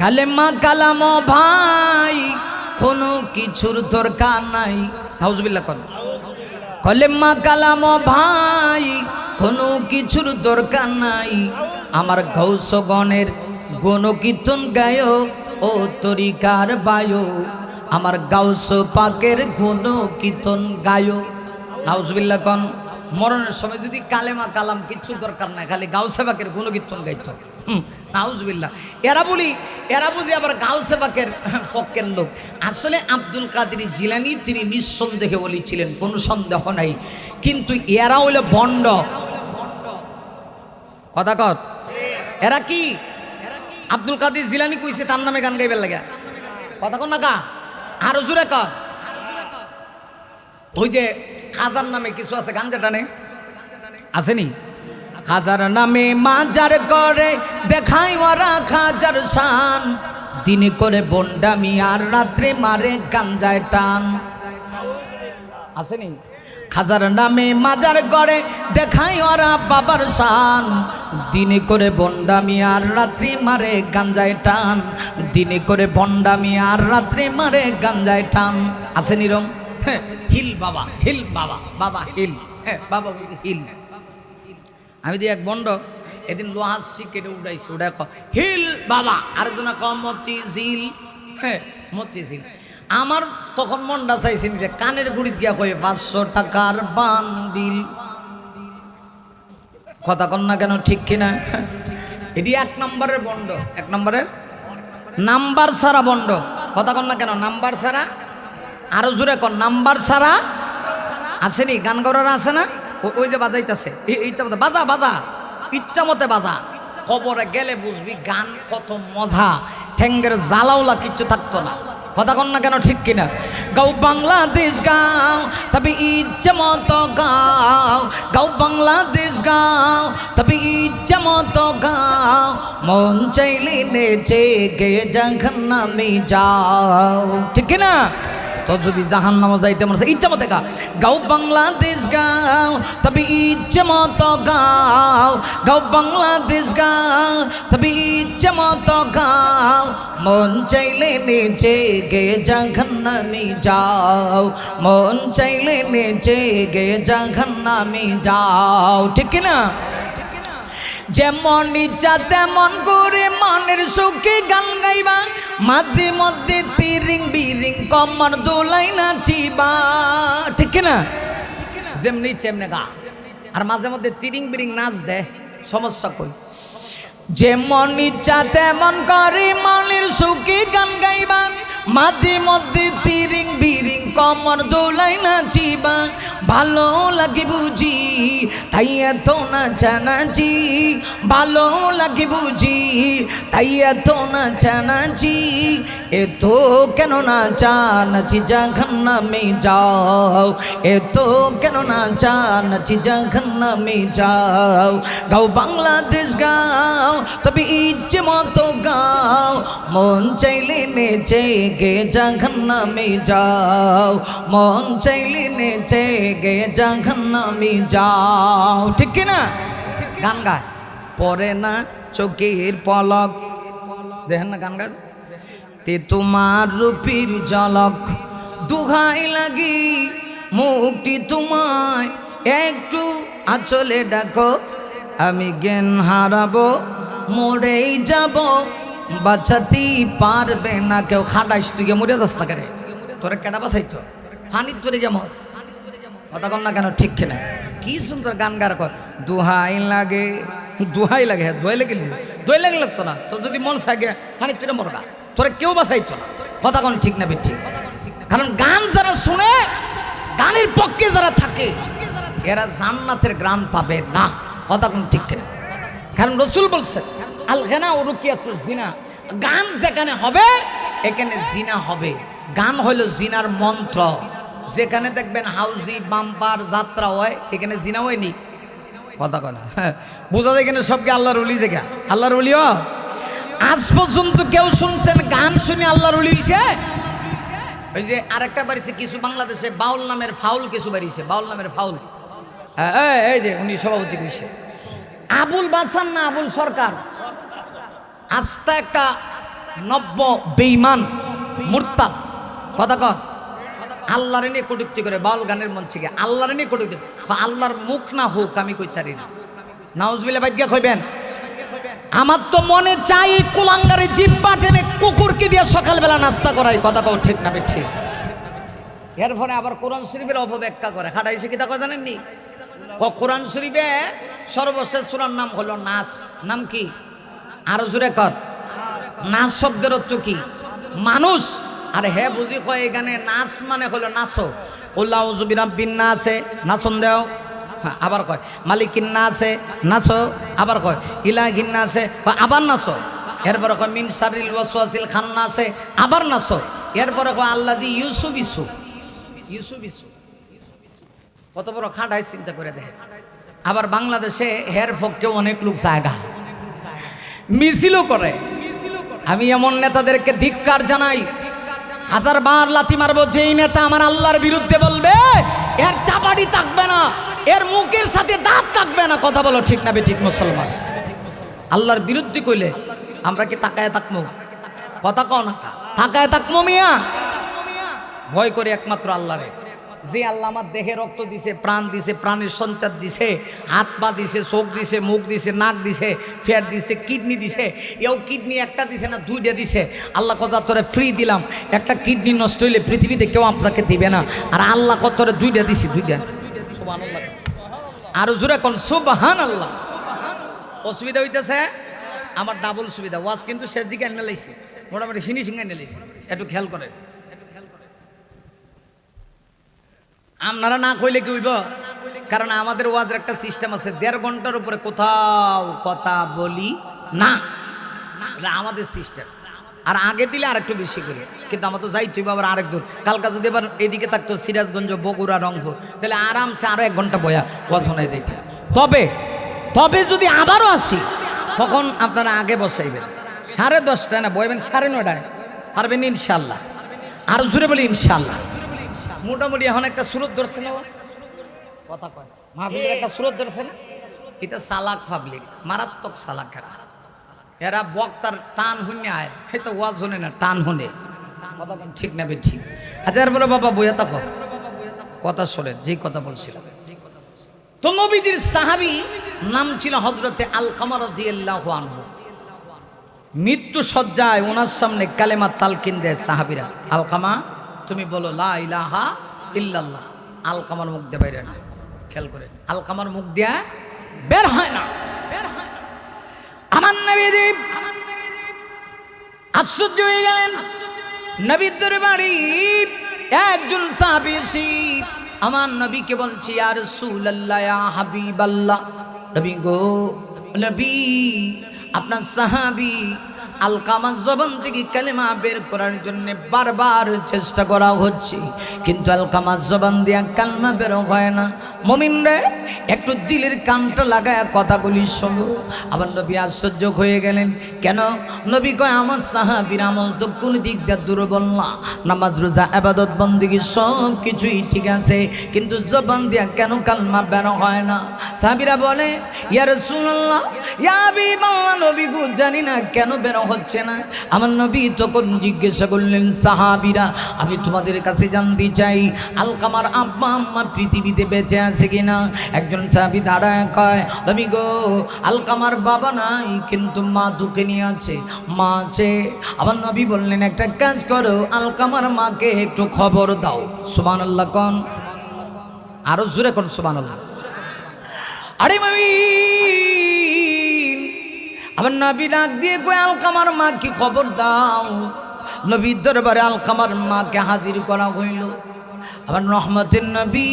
কালেমা কালাম ভাই, কোনো কিছুর দরকার নাই। নাউজুবিল্লাহ কর, কালেমা কালাম ভাই, কোনো কিছুর দরকার নাই। আমার গৌসগণের গণকীর্তন গায় ও তরিকার বায়ো, আমার গাউস পাকের গণকীর্তন গায়। নাউজুবিল্লাহ কন। মরণের সময় যদি কালেমা কালাম কিছু দরকার নাই, খালি গাউসে পাকের গুণকীর্তন গাইতো। নাউজুবিল্লাহ। এরা বুঝি আবার গাউসে পাকের পক্ষের লোক। আসলে আব্দুল কাদের জিলানী তিনি নিঃসন্দেহে বলেছিলেন, কোনো সন্দেহ নাই। কিন্তু এরা হইল বন্ড। কথা কর, এরা কি? আব্দুল কাদের জিলানী কইছে তার নামে গান গাইবার লাগা। কথা কর না কা, আরো জোরে কর। ওই যে খাজার নামে কিছু আছে, গান টানে আসেনি? খাজার নামে মাজার করে দেখাই ওরা খাজার শান, দিনে করে বন্ডামি আর রাত্রে মারে গাঞ্জায় টান। আসেনি? খাজার নামে মাজার করে দেখাই ওরা বাবার শান, দিনে করে বন্ডামি আর রাত্রে মারে গাঞ্জায় টান, দিনে করে বন্ডামি আর রাত্রে মারে গাঞ্জায় টান। আসেনি রম? হিল বাবা, হিল বাবা, বাবা হিল, বাবা হিল। আমি দিয়ে এক বন্ড এদিন লোহাসি কেটে উঠাইছি, উঠে হিল বাবা, আর জন মতি ঝিল, মতি ঝিল। আমার তখন মনটা চাইছেন যে কানের গুড়ি দিয়া কয়ে 500 টাকার বান্ডিল। কথা কন না কেন, ঠিক কিনা? এটি 1 নম্বরের বন্ড, 1 নম্বরের নাম্বার ছাড়া বন্ড। কথা কন না কেন, নাম্বার ছাড়া। আরো জোরে কন, নাম্বার ছাড়া। আসেনি? গান গাওয়ারা আছে না, ওই যে বাজাইতেছে, ইচ্ছা মতো বাজা, বাজা ইচ্ছা মতে বাজা। কবরে গেলে বুঝবি গান কত মজা, ঠেঙ্গের জ্বালাওলা কিচ্ছু থাকতো না। কথা কন না কেন, ঠিক কিনা? গাও বাংলাদেশ গাও, তবে ইচ্ছা মতো গাও, গাও বাংলাদেশ গাও, তবে ইচ্ছা মতো গাও, মন চাইলে নেচে গে জাহান্নামে যাও। ঠিক কিনা? তো যদি জাহান্নামে যাইতে মনে হয় ইচ্ছা মতো গাও বাংলাদেশ গাও, তবে ইচ্ছে মতো গাও। গাও বাংলাদেশ গাও, তবে ইচ্ছে মতো গাও। মন চাইলে নেচে গে জাহান্নামে যাও, মন চাইলে নেচে গে জাহান্নামে যাও। ঠিক না? যেমন ইচ্ছা তেমন করে মনের সুখে গান গাইবা, মাঝে মধ্যে তিরিং বিরিং কমর দোলাই নাচিবা। ঠিক না? যেমনি চেমনে গা, আর মাঝে মধ্যে তিরিং বিরিং নাচ দে, সমস্যা কই? যেমন ইচ্ছা তেমন করে মনের সুখে গান গাইবা, মাঝে মধ্যে তিরিং বিরিং কমর দোলাই নাচিবা। ভালো লাগে বুঝি তাই এত নাচানাচি, ভালো লাগে বুঝি তাই এত নাচানাচি। এত কেন নাচানাচি জাহান্নামে যাও, এত কেন নাচানাচি জাহান্নামে যাও। গাও বাংলাদেশ গাও, তবে ইচ্ছে মতো গাও। মন চাইলে নেচে গে জাহান্নামে যাও, মন চাইলে নেচে গে জাহান্নামে যাও। ঠিক না? গান গায় পরে না চোখের পলক, দেখেন না গান গায়। তে তোমার রূপের ঝলক, দুহাই লাগি মুক্তি তোমায় একটু আঁচলে ডাকো। আমি জ্ঞান হারাবো, মরেই যাব, বাঁচাতে পারবে না কেউ। খাটাইস তুই গে মরে যাস না কেন? তোরা কেটা বাঁচাইতো ফানি তোরে গে মর, কথা কন না কেন? ঠিক কিনা? কি সুন্দর গান গার কর। দুহাই লাগে, দুহাই লাগে, হ্যাঁ দোয়াই লেগে দোয়াই লেগে লাগতো না তো। যদি মন থাকে ফানি তোরে মরগা, তোরা কেউ বাঁচাইতো না। কথা কন ঠিক না? ঠিক। কারণ গান যারা শুনে, গানের পক্ষে যারা থাকে, এরা জান্নাতের গ্রাম পাবে না। কথা কোন ঠিক কিনা? কারণ রসুল বলছে আল গানা ও রুকিয়াতুল জিনা, গান যেখানে হবে এখানে জিনা হবে। গান হলো জিনার মন্ত্র। যেখানে দেখবেন হাউজি বাম্পার যাত্রা হয়, এখানে জিনা হয়নি। কথা কনা বোঝা যায় এখানে সবকে আল্লাহর ওলি জায়গা। আল্লাহর ওলিও আজ পর্যন্ত কেউ শুনছেন গান শুনে আল্লাহর ওলি হইছে? ওই যে আরেকটা বাড়িছে কিছু বাংলাদেশে বাউল নামের ফাউল কিছু বাড়িছে, বাউল নামের ফাউল। এই যে উনি সভাপতি কইছে আবুল বাসান না আবুল সরকার, আস্তা একটা নব্য বেঈমান মুরতাদ। কথা কর, আল্লাহর নিয়ে কটূক্তি করে বাউল গানের মঞ্চে গিয়ে আল্লাহর নিয়ে কটূক্তি। আল্লাহর মুখ না হোক আমি কইতারি না। নাউজুবিল্লাহ বাইদ গিয়া কইবেন আমার তো মনে চাই কুলাঙ্গারে জিব্বা টেনে কুকুরকে দিয়ে সকালবেলা নাস্তা করাই। কথা কও ঠিক না? ঠিক। এর ফলে আবার কোরআন শরীফের অপব্যাখ্যা করে। খাটাইছে কি তা কয় জানেননি? কোরআন শরীফে সর্বশেষ সূরার নাম হলো নাস। নাম কি? আরো জোরে কর। নাস শব্দের অর্থ কি? মানুষ। আর হে বুঝি কয় এখানে নাস মানে হলো নাচো। কুল্লা উযু বিরাব্বিন নাসে নাচন দেও। আবার কয় মালিকিন নাসে নাচো। আবার কয় ইলাহিন নাসে আবার নাচো। এরপরে কয় মিন শারিল ওয়াসওয়াসিল খান্নাসে আবার নাচো। এরপরে কয় আল্লাজি ইউসুফ ইসু, ইউসুফ ইসু। কত বড় খাটাই চিন্তা করে দেখেন। আবার বাংলাদেশে হের পক্ষে অনেক লোক জায়গা মিছিলও করে। আমি এমন নেতাদেরকে ধিক্কার জানাই। 1000 বার লাথি মারবো, যেই নেতা আমার আল্লাহর বিরুদ্ধে বলবে এর চাপাটি থাকবে না, এর মুখের সাথে দাঁত থাকবে না। কথা বলো ঠিক না? ঠিক মুসলমান আল্লাহর বিরুদ্ধে কইলে আমরা কি তাকায় থাকবো? কথা কও না তাকায় থাকবো মিয়া? ভয় করে একমাত্র আল্লাহরে। যে আল্লাহ আমার দেহে রক্ত দিছে, প্রাণ দিছে, প্রাণের সঞ্চার দিছে, হাত পা দিছে, চোখ দিছে, মুখ দিছে, নাক দিছে, ফেট দিছে, কিডনি দিছে। এও কিডনি একটা দিছে না, 2টা দিছে। আল্লাহ কথা তোরে ফ্রি দিলাম। একটা কিডনি নষ্ট হইলে পৃথিবীতে কেউ আপনাকে দিবে না। আর আল্লাহ কতরে 2টা দিছি, 2টা। সুবহানাল্লাহ। আর জোরে কোন সুবহানাল্লাহ। অসুবিধা হইতেছে আমার ডাবল সুবিধা। ওয়াজ কিন্তু শেষ দিকে এনে লাইছি, মোটামুটি ফিনিশিং এনে লাইছি। একটু খেয়াল করে। আপনারা না কইলে কি হইব? কারণ আমাদের ওয়াজের একটা সিস্টেম আছে, 1.5 ঘন্টার উপরে কোথাও কথা বলি না, আমাদের সিস্টেম। আর আগে দিলে আর একটু বেশি করে, কিন্তু আমার তো যাইতে হইব আবার আরেক দূর। কালকা যদি এবার এদিকে থাকতো সিরাজগঞ্জ, বগুড়া, রংপুর, তাহলে আরামসে আরো 1 ঘন্টা বয়া ওয়াজ শোনায় যাইতে। তবে যদি আবারও আসি তখন আপনারা আগে বসাইবেন 10:30টায় না, বইবেন 9:30টায়। পারবেন ইনশাল্লাহ? আর জোরে বলি ইনশাল্লাহ। মোটামুটি এখন একটা সুরত ধরছে না, কথা কয় মাহফিলের একটা সুরত ধরছে না, এটা সালাক পাবলিক, মারাত্মক সালাক। এরা বক্তার টান হুনে আয়, হয়তো ওয়াজ শুনে না, টান হুনে, ঠিক না? ঠিক। আচ্ছা, এরপরে বাবা বইয়া থাকো, কথা শোনেন, যে কথা বলছিলাম। তো নবীজির সাহাবী নাম ছিল হযরতে আলকামা রাদিয়াল্লাহু আনহু। মৃত্যু সজ্জায় ওনার সামনে কালেমা তালকিন দেয় সাহাবীরা, আলকামা তুমি বলো লা ইলাহা ইল্লাল্লাহ। আলকামার মুখ দিয়ে বের হয় না, খেয়াল করেন, আলকামার মুখ দিয়ে বের হয় না, বের হয় না। আমার নবীজি আশ্চর্য হয়ে গেলেন। নবীর দরবারে একজন সাহাবী এসে আমার নবীকে বলছি, ইয়া রাসূলুল্লাহ, ইয়া হাবিবাল্লাহ, নবী গো, নবী আপনার সাহাবী আলকামার জবান থেকে কালেমা বের করার জন্য বারবার চেষ্টা করা হচ্ছে, কিন্তু আলকামার জবান দিয়া কালেমা বের হয় না। মুমিন রে, একটু দিলের কানটা লাগায় কথাগুলি শোনো। আবার নবী আশ্চর্য হয়ে গেলেন, কেন? নবী কয়, আমার সাহাবীর আমল তো কোন দিক দিয়ে দুর্বল না, নামাজ রোজা ইবাদত বন্দেগী সব কিছুই ঠিক আছে, কিন্তু জবান দিয়া কেন কালেমা বের হয় না? সাহাবীরা বলে, ইয়া রাসূলুল্লাহ, ইয়া হাবিবাল্লাহ, নবী গো, জানি না কেন বের হচ্ছে না। আমার নবী তখন জিজ্ঞাসা করলেন, সাহাবীরা, আমি তোমাদের কাছে জানতে চাই, আলকামার আব্বা আম্মা পৃথিবীতে বেঁচে আছে কিনা? একজন সাহাবী দাঁড়ায় কয়, নবী গো, আলকামার বাবা নাই, কিন্তু মা দুঃখে নিয়ে আছে, মা আছে। আমার নবী বললেন, একটা কাজ করো, আলকামার মাকে একটু খবর দাও। সুবহানাল্লাহ কোন, আরো জোরে কোন সুবহানাল্লাহ। আরে নবী, আবার নবী ডাক দিয়ে কয়, আলকামার মা কি খবর দাও। নবীর দরবারে আলকামার মাকে হাজির করা হইল। আবার রহমতের নবী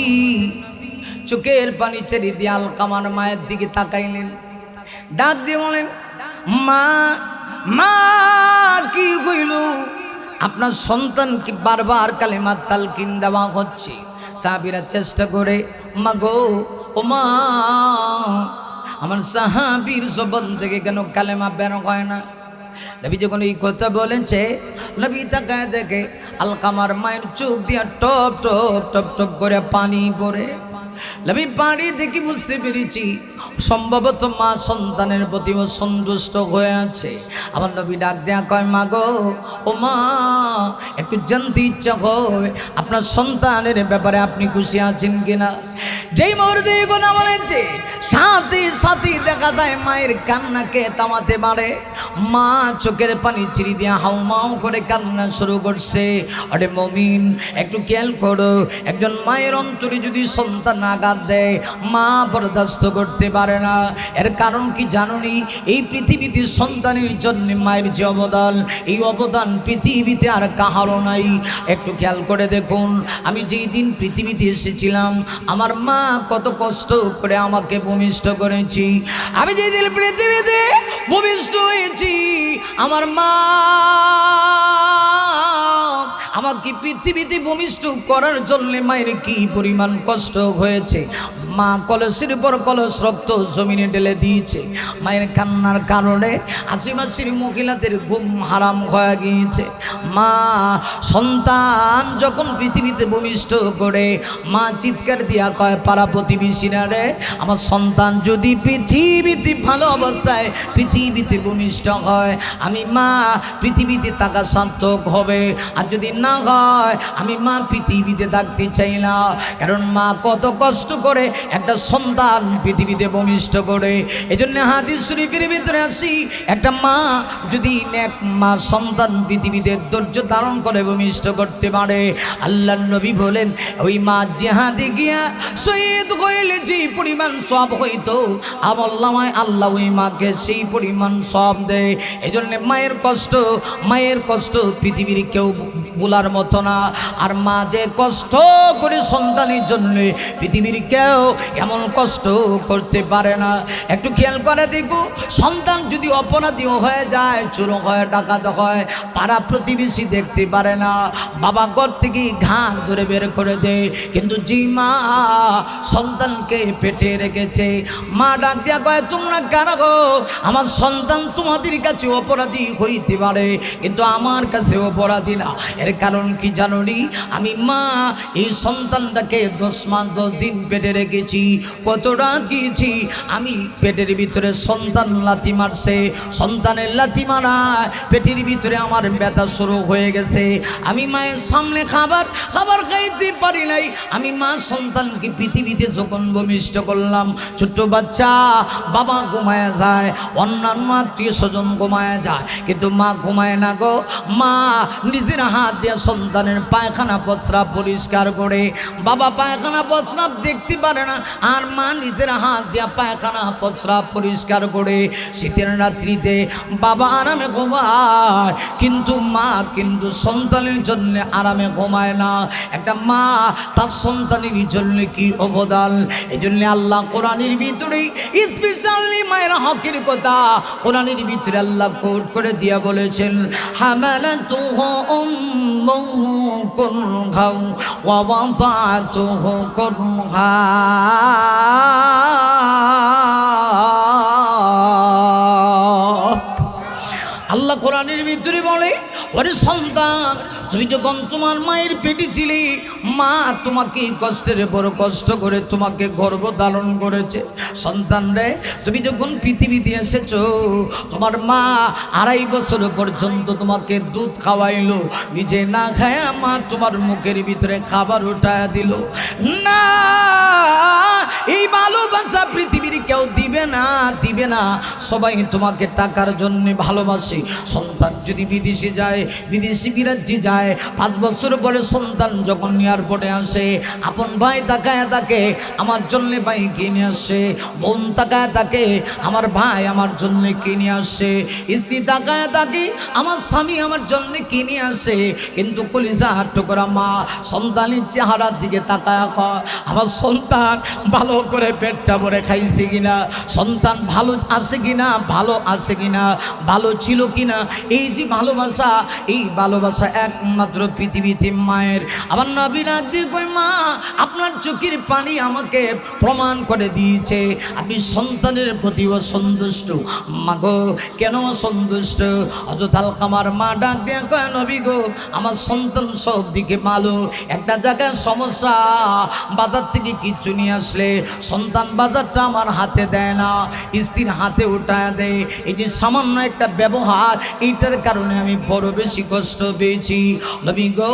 চোখের পানি ছেড়ে দিয়ে আলকামার মায়ের দিকে তাকাইলেন, ডাক দিয়ে বলেন, মা, মা কি কইল? আপনার সন্তানকে বারবার কালেমা তালকিন দেওয়া হচ্ছে। সাহাবীরা চেষ্টা করে, মা গো, ও মা, আমার সাহাবীর জবান থেকে কেন কালেমা বের হয় না? নবী যখন এই কথা বলেছে, নবী তাকায় দেখে আলকামার মায়ের চোখ দিয়া টপ টপ টপ টপ করে পানি পড়ে। নবী পানি দেখি বুঝতে পেরেছি, সম্ভবত মা সন্তানের প্রতি সন্তুষ্ট হয়ে আছে। আমার নবী ডাক দেয়া কয়, মা গো, ও মা, একটু জানতে ইচ্ছা হয় আপনার সন্তানের ব্যাপারে আপনি খুশি আছেন কিনা? যেই মুহূর্তে কথা বলেছে, সাথে সাথে দেখা যায় মায়ের কান্নাকে থামাতে পারে। মা চোখের পানি ছিঁড়ে দিয়ে হাউমাউ করে কান্না শুরু করছে। আরে মুমিন, একটু খেয়াল করো, একজন মায়ের অন্তরে যদি সন্তান আঘাত দেয়, মা বরদাস্ত করতে পারে না। এর কারণ কি জানোনি? এই পৃথিবীতে সন্তানের জন্য মায়ের যে অবদান, এই অবদান পৃথিবীতে আর কাহারও নাই। একটু খেয়াল করে দেখুন, আমি যেই দিন পৃথিবীতে এসেছিলাম, আমার মা কত কষ্ট করে আমাকে ভূমিষ্ঠ করেছি। আমি যেই দিন পৃথিবীতে ভূমিষ্ঠ হয়েছি, আমার মা আমাকে পৃথিবীতে ভূমিষ্ঠ করার জন্য মায়ের কি পরিমাণ কষ্ট হয়েছে। মা কলসের পর কলস রক্ত জমিনে ঢেলে দিয়েছে। মায়ের কান্নার কারণে আশেপাশের মহিলাদের ঘুম হারাম হয়ে গিয়েছে। মা সন্তান যখন পৃথিবীতে ভূমিষ্ঠ করে, মা চিৎকার দিয়া কয়, পাড়া প্রতিবেশীরা রে, আমার সন্তান যদি পৃথিবীতে ভালো অবস্থায় পৃথিবীতে ভূমিষ্ঠ হয়, আমি মা পৃথিবীতে থাকা সার্থক হবে। আর যদি না হয়, আমি মা পৃথিবীতে থাকতে চাই না। কারণ মা কত কষ্ট করে একটা সন্তান পৃথিবীতে ভূমিষ্ঠ করে। এই জন্য হাদিস শরীফের ভিতরে আসি, একটা মা যদি নেক মা সন্তান পৃথিবীতে ধৈর্য ধারণ করে ভূমিষ্ঠ করতে পারে, আল্লাহর নবী বলেন, ওই মা জিহাদে গিয়া শহীদ হইলে যে পরিমাণ সওয়াব হইতো, আমলনামায় আল্লাহ ওই মাকে সেই পরিমাণ সওয়াব দেয়। এই জন্য মায়ের কষ্ট পৃথিবীর কেউ বলার মতো না। আর মা যে কষ্ট করে সন্তানের জন্য, পৃথিবীর কেউ এমন কষ্ট করতে পারে না। একটু খেয়াল করে দেখো, সন্তান যদি অপরাধী হয়ে যায়, চোর হয়, ডাকাত হয়, পাড়া প্রতিবেশী দেখতে পারে না, বাবা ঘর থেকে ঘাট ধরে বের করে দেয়। কিন্তু যে মা সন্তানকে পেটে রেখেছে, মা ডাক দিয়া কয়, তোমরা কারা গো? আমার সন্তান তোমাদের কাছে অপরাধী হইতে পারে, কিন্তু আমার কাছে অপরাধী না। এর কারণ কি জানোনি? আমি মা এই সন্তানটাকে 10 মাস 10 দিন পেটে রেখেছি। কতটা দিয়েছি আমি পেটের ভিতরে, সন্তান লাথি মারছে, সন্তানের লাথি মারা পেটের ভিতরে আমার ব্যথা শুরু হয়ে গেছে। আমি মায়ের সামনে খাবার খাইতে পারি নাই। আমি মা সন্তানকে পৃথিবীতে যখন ভূমিষ্ঠ করলাম, ছোট্ট বাচ্চা বাবা ঘুমায় যায়, অন্যান্য আত্মীয় স্বজন ঘুমায় যায়, কিন্তু মা ঘুমায় না গো। মা নিজের হাত দিয়ে সন্তানের পায়খানা প্রস্রাব পরিষ্কার করে। বাবা পায়খানা প্রস্রাব দেখতে পারে না, আর মা নিজের হাত দিয়ে পায়খানা প্রস্রাব পরিষ্কার করে। শীতের রাত্রিতে বাবা আরামে ঘুমায়, কিন্তু মা কিন্তু সন্তানের জন্য আরামে ঘুমায় না। একটা মা তার সন্তানের জন্য কি অবদান! এই জন্য আল্লাহ কোরআনের ভিতরে স্পেশালি মায়ের হকের কথা কোরআনের ভিতরে আল্লাহ কোট করে দিয়া বলেছেন, হামালাতুহু উম্মুহু কুরহা ওয়া ওয়াদাতুহু কুরহা। আল্লাহ কোরআনের ভিতরে বলে, ওরে সন্তান, তুই যখন তোমার মায়ের পেটে ছিলি, মা তোমাকে কষ্টের বড় কষ্ট করে তোমাকে গর্ভ ধারণ করেছে। সন্তান রে, তুমি যখন পৃথিবীতে এসেছো, তোমার মা 2.5 বছর পর্যন্ত তোমাকে দুধ খাওয়াইলো, নিজে না খায় মা তোমার মুখের ভিতরে খাবার উঠায় দিল না। এই ভালোবাসা পৃথিবীর কেউ দিবে না। সবাই তোমাকে টাকার জন্য ভালোবাসে। সন্তান যদি বিদেশে যায়, বিদেশি বিরাজ্যে যায়, 5 বছর পরে সন্তান যখন এয়ারপোর্টে আসে, আপন ভাই তাকায় তাকে আমার জন্য ভাই কিনে আসে, বোন তাকায় তাকে আমার ভাই আমার জন্য কিনে আসে, স্ত্রী তাকায় তাকে আমার স্বামী আমার জন্য কিনে আসে। কিন্তু কলিজা টুকরা মা সন্তানের চেহারার দিকে তাকায় কয়, আমার সন্তান ভালো করে পেটটা ভরে খাইছে কিনা, সন্তান ভালো আছে কিনা, ভালো আছে কিনা, ভালো ছিল কিনা। এই যে ভালোবাসা, এই ভালোবাসা একমাত্র পৃথিবীতে মায়ের। আমার নবী রাজি কই, মা আপনার চোখের পানি আমাকে প্রমাণ করে দিয়েছে আপনি সন্তানের প্রতিও সন্তুষ্ট। মা গো, কেন সন্তুষ্ট? হযরত আলকামার মা ডাক দিয়ে কয়, নবী গো, আমার সন্তান সব দিকে ভালো, একটা জায়গায় সমস্যা, বাজার থেকে কিছু নিয়ে আসলে সন্তান বাজারটা আমার হাতে দেয় না, স্ত্রীর হাতে উঠায় দেয়। এই যে সামান্য একটা ব্যবহার, এইটার কারণে আমি বড় বেশি কষ্ট পেয়েছি। নবী গো,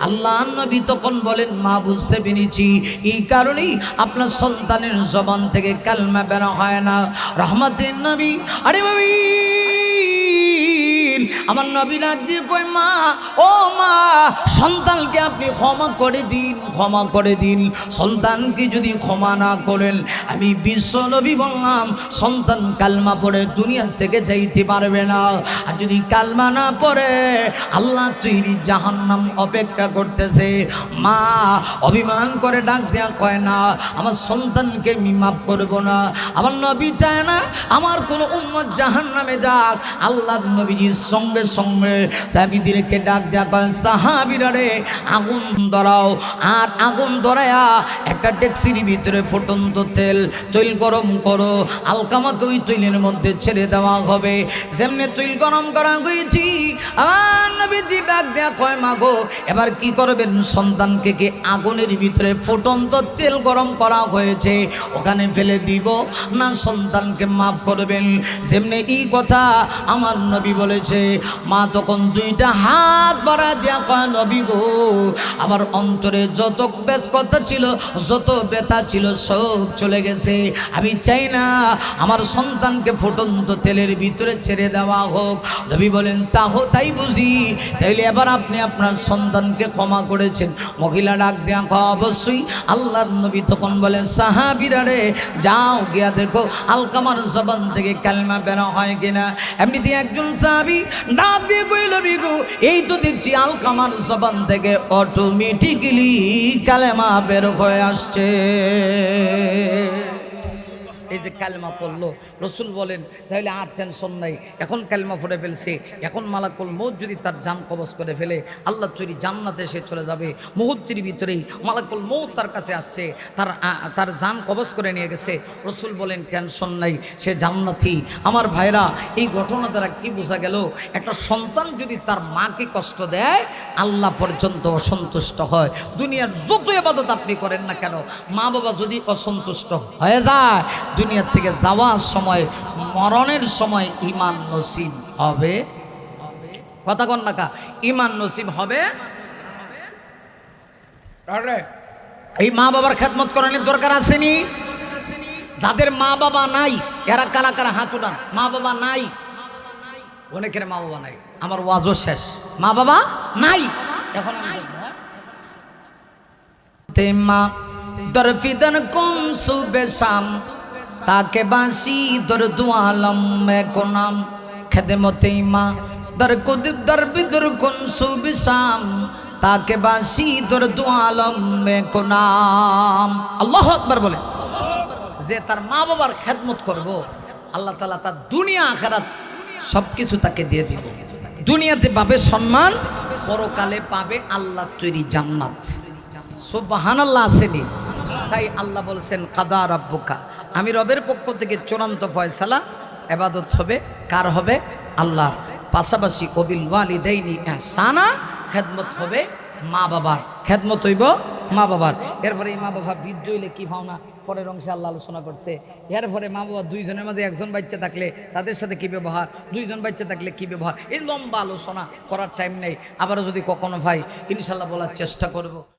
আল্লাহ নবী তখন বলেন, মা বুঝতে পেরেছি, এই কারণেই আপনার সন্তানের জবান থেকে কালমা বের হয় না। রহমতের নবী, আরে নবী, আমার নবী ডাক দিয়ে কই, মা ও মা, সন্তানকে আপনি ক্ষমা করে দিন, ক্ষমা করে দিন। সন্তানকে যদি ক্ষমা না করেন, আমি বিশ্ব নবী বললাম, সন্তান কালমা পড়ে দুনিয়া থেকে যাইতে পারবে না। আর যদি কালমা না পড়ে, আল্লাহ তৈরি জাহান্নাম অপেক্ষা করতেছে। মা অভিমান করে ডাক দেয়া কয়, না, আমার সন্তানকে আমি মাফ করব না। আমার নবী চায় না আমার কোনো উম্মত জাহান্নামে যাক। আল্লাহ নবীজির সঙ্গে সঙ্গে সাহাবীদেরকে ডাক দেয়া কয়, সাহাবীরা রে, আগুন ধরাও। আর আগুন ধরায়া একটা ডেকচির ভিতরে ফুটন্ত তেল গরম করো, আলকামাকে ওই তৈলের মধ্যে ছেড়ে দেওয়া হবে। যেমনি তৈল গরম করা হয়েছি, আমার নবীজি ডাক দেয়া কয়, মা গো, এবার কি করবেন? সন্তানকে কি আগুনের ভিতরে ফুটন্ত তেল গরম করা হয়েছে ওখানে ফেলে দিব, না সন্তানকে মাফ করবেন? যেমনি এই কথা আমার নবী বলেছে, মা তখন 2টা হাত বাড়া দেয়া কয়, নবী গো, আমার অন্তরে যত কথা ছিল, যত ব্যথা ছিল, সব চলে গেছে। আমি চাই না আমার সন্তানকে ফুটন্ত তেলের ভিতরে ছেড়ে দেওয়া হোক। নবী বলেন, তাই বুঝি, তাইলে এবার আপনি আপনার সন্তানকে ক্ষমা করেছেন? মহিলা ডাক দেয়া কয়, অবশ্যই। আল্লাহর নবী তখন বলেন, সাহাবীরা রে, যাও গিয়া দেখো আলকামার জবান থেকে কালমা বের হয় কিনা। এমনিতে একজন সাহাবী ডাক দিয়ে কইল, নবী গো, এই তো দেখছি আলকামার জবান থেকে অটোমেটিক্যালি কালেমা বের হয়ে আসছে। এই যে কালেমা পড়লো, রসুল বলেন তাহলে আর টেনশন নাই, এখন কালেমা পড়ে ফেলছে, এখন মালাকুল মউত যদি তার জান কবজ করে ফেলে আল্লাহ চুরি জান্নাতে সে চলে যাবে। মুহূর্তের ভিতরেই মালাকুল মউত তার কাছে আসছে, তার জান কবজ করে নিয়ে গেছে। রসুল বলেন টেনশন নাই, সে জান্নাতি। আমার ভাইরা, এই ঘটনা দ্বারা কি বোঝা গেল? একটা সন্তান যদি তার মাকে কষ্ট দেয় আল্লাহ পর্যন্ত অসন্তুষ্ট হয়। দুনিয়ার যত ইবাদত আপনি করেন না কেন, মা বাবা যদি অসন্তুষ্ট হয়ে যায়, দুনিয়ার থেকে যাওয়ার সময়, মরণের সময় ঈমান নসিব হবে। কথা কন না কা, ঈমান নসিব হবে। এই মা বাবার খেদমত করানোর দরকার আসেনি? যাদের মা বাবা নাই এরা কারা কারা হাত উঠান। মা বাবা নাই, অনেকের মা বাবা নাই। আমার ওয়াজও শেষ, মা বাবা নাই। এখন মা দরফিদন কোন সুবে শাম তাকে বাসি দর দুআলম মে কোনাম খেদমতে মা দর কুদ দর বিদর কোন সুবে শাম তাকে বাসি দর দুআলম মে কোনাম। আল্লাহু আকবার বলে। যে তার মা বাবার খেদমত করব আল্লাহ তাআলা তার দুনিয়া আখিরাত সবকিছু তাকে দিয়ে দিব। দুনিয়াতে পাবে সম্মান, পরকালে পাবে আল্লাহ তৈরি জান্নাত। সুবহানাল্লাহ আসেনি? তাই আল্লাহ বলছেন কাদা রাব্বুকা, আমি রবের পক্ষ থেকে চূড়ান্ত ফয়সালা, ইবাদত হবে কার হবে? আল্লাহর। পাশাপাশি ওবিল ওয়ালিদাইনি ইহসানা, খেদমত হবে মা বাবার, খেদমত হইব মা বাবার। এরপরে এই মা বাবা বৃদ্ধ হইলে কি ভাবনা, পরের অংশে আল্লাহ আলোচনা করছে। এরপরে মা বাবা দুইজনের মাঝে একজন বাচ্চা থাকলে তাদের সাথে কি ব্যবহার, দুইজন বাচ্চা থাকলে কি ব্যবহার, এই লম্বা আলোচনা করার টাইম নেই। আবারও যদি কখনো ভাই ইনশাল্লাহ বলার চেষ্টা করব।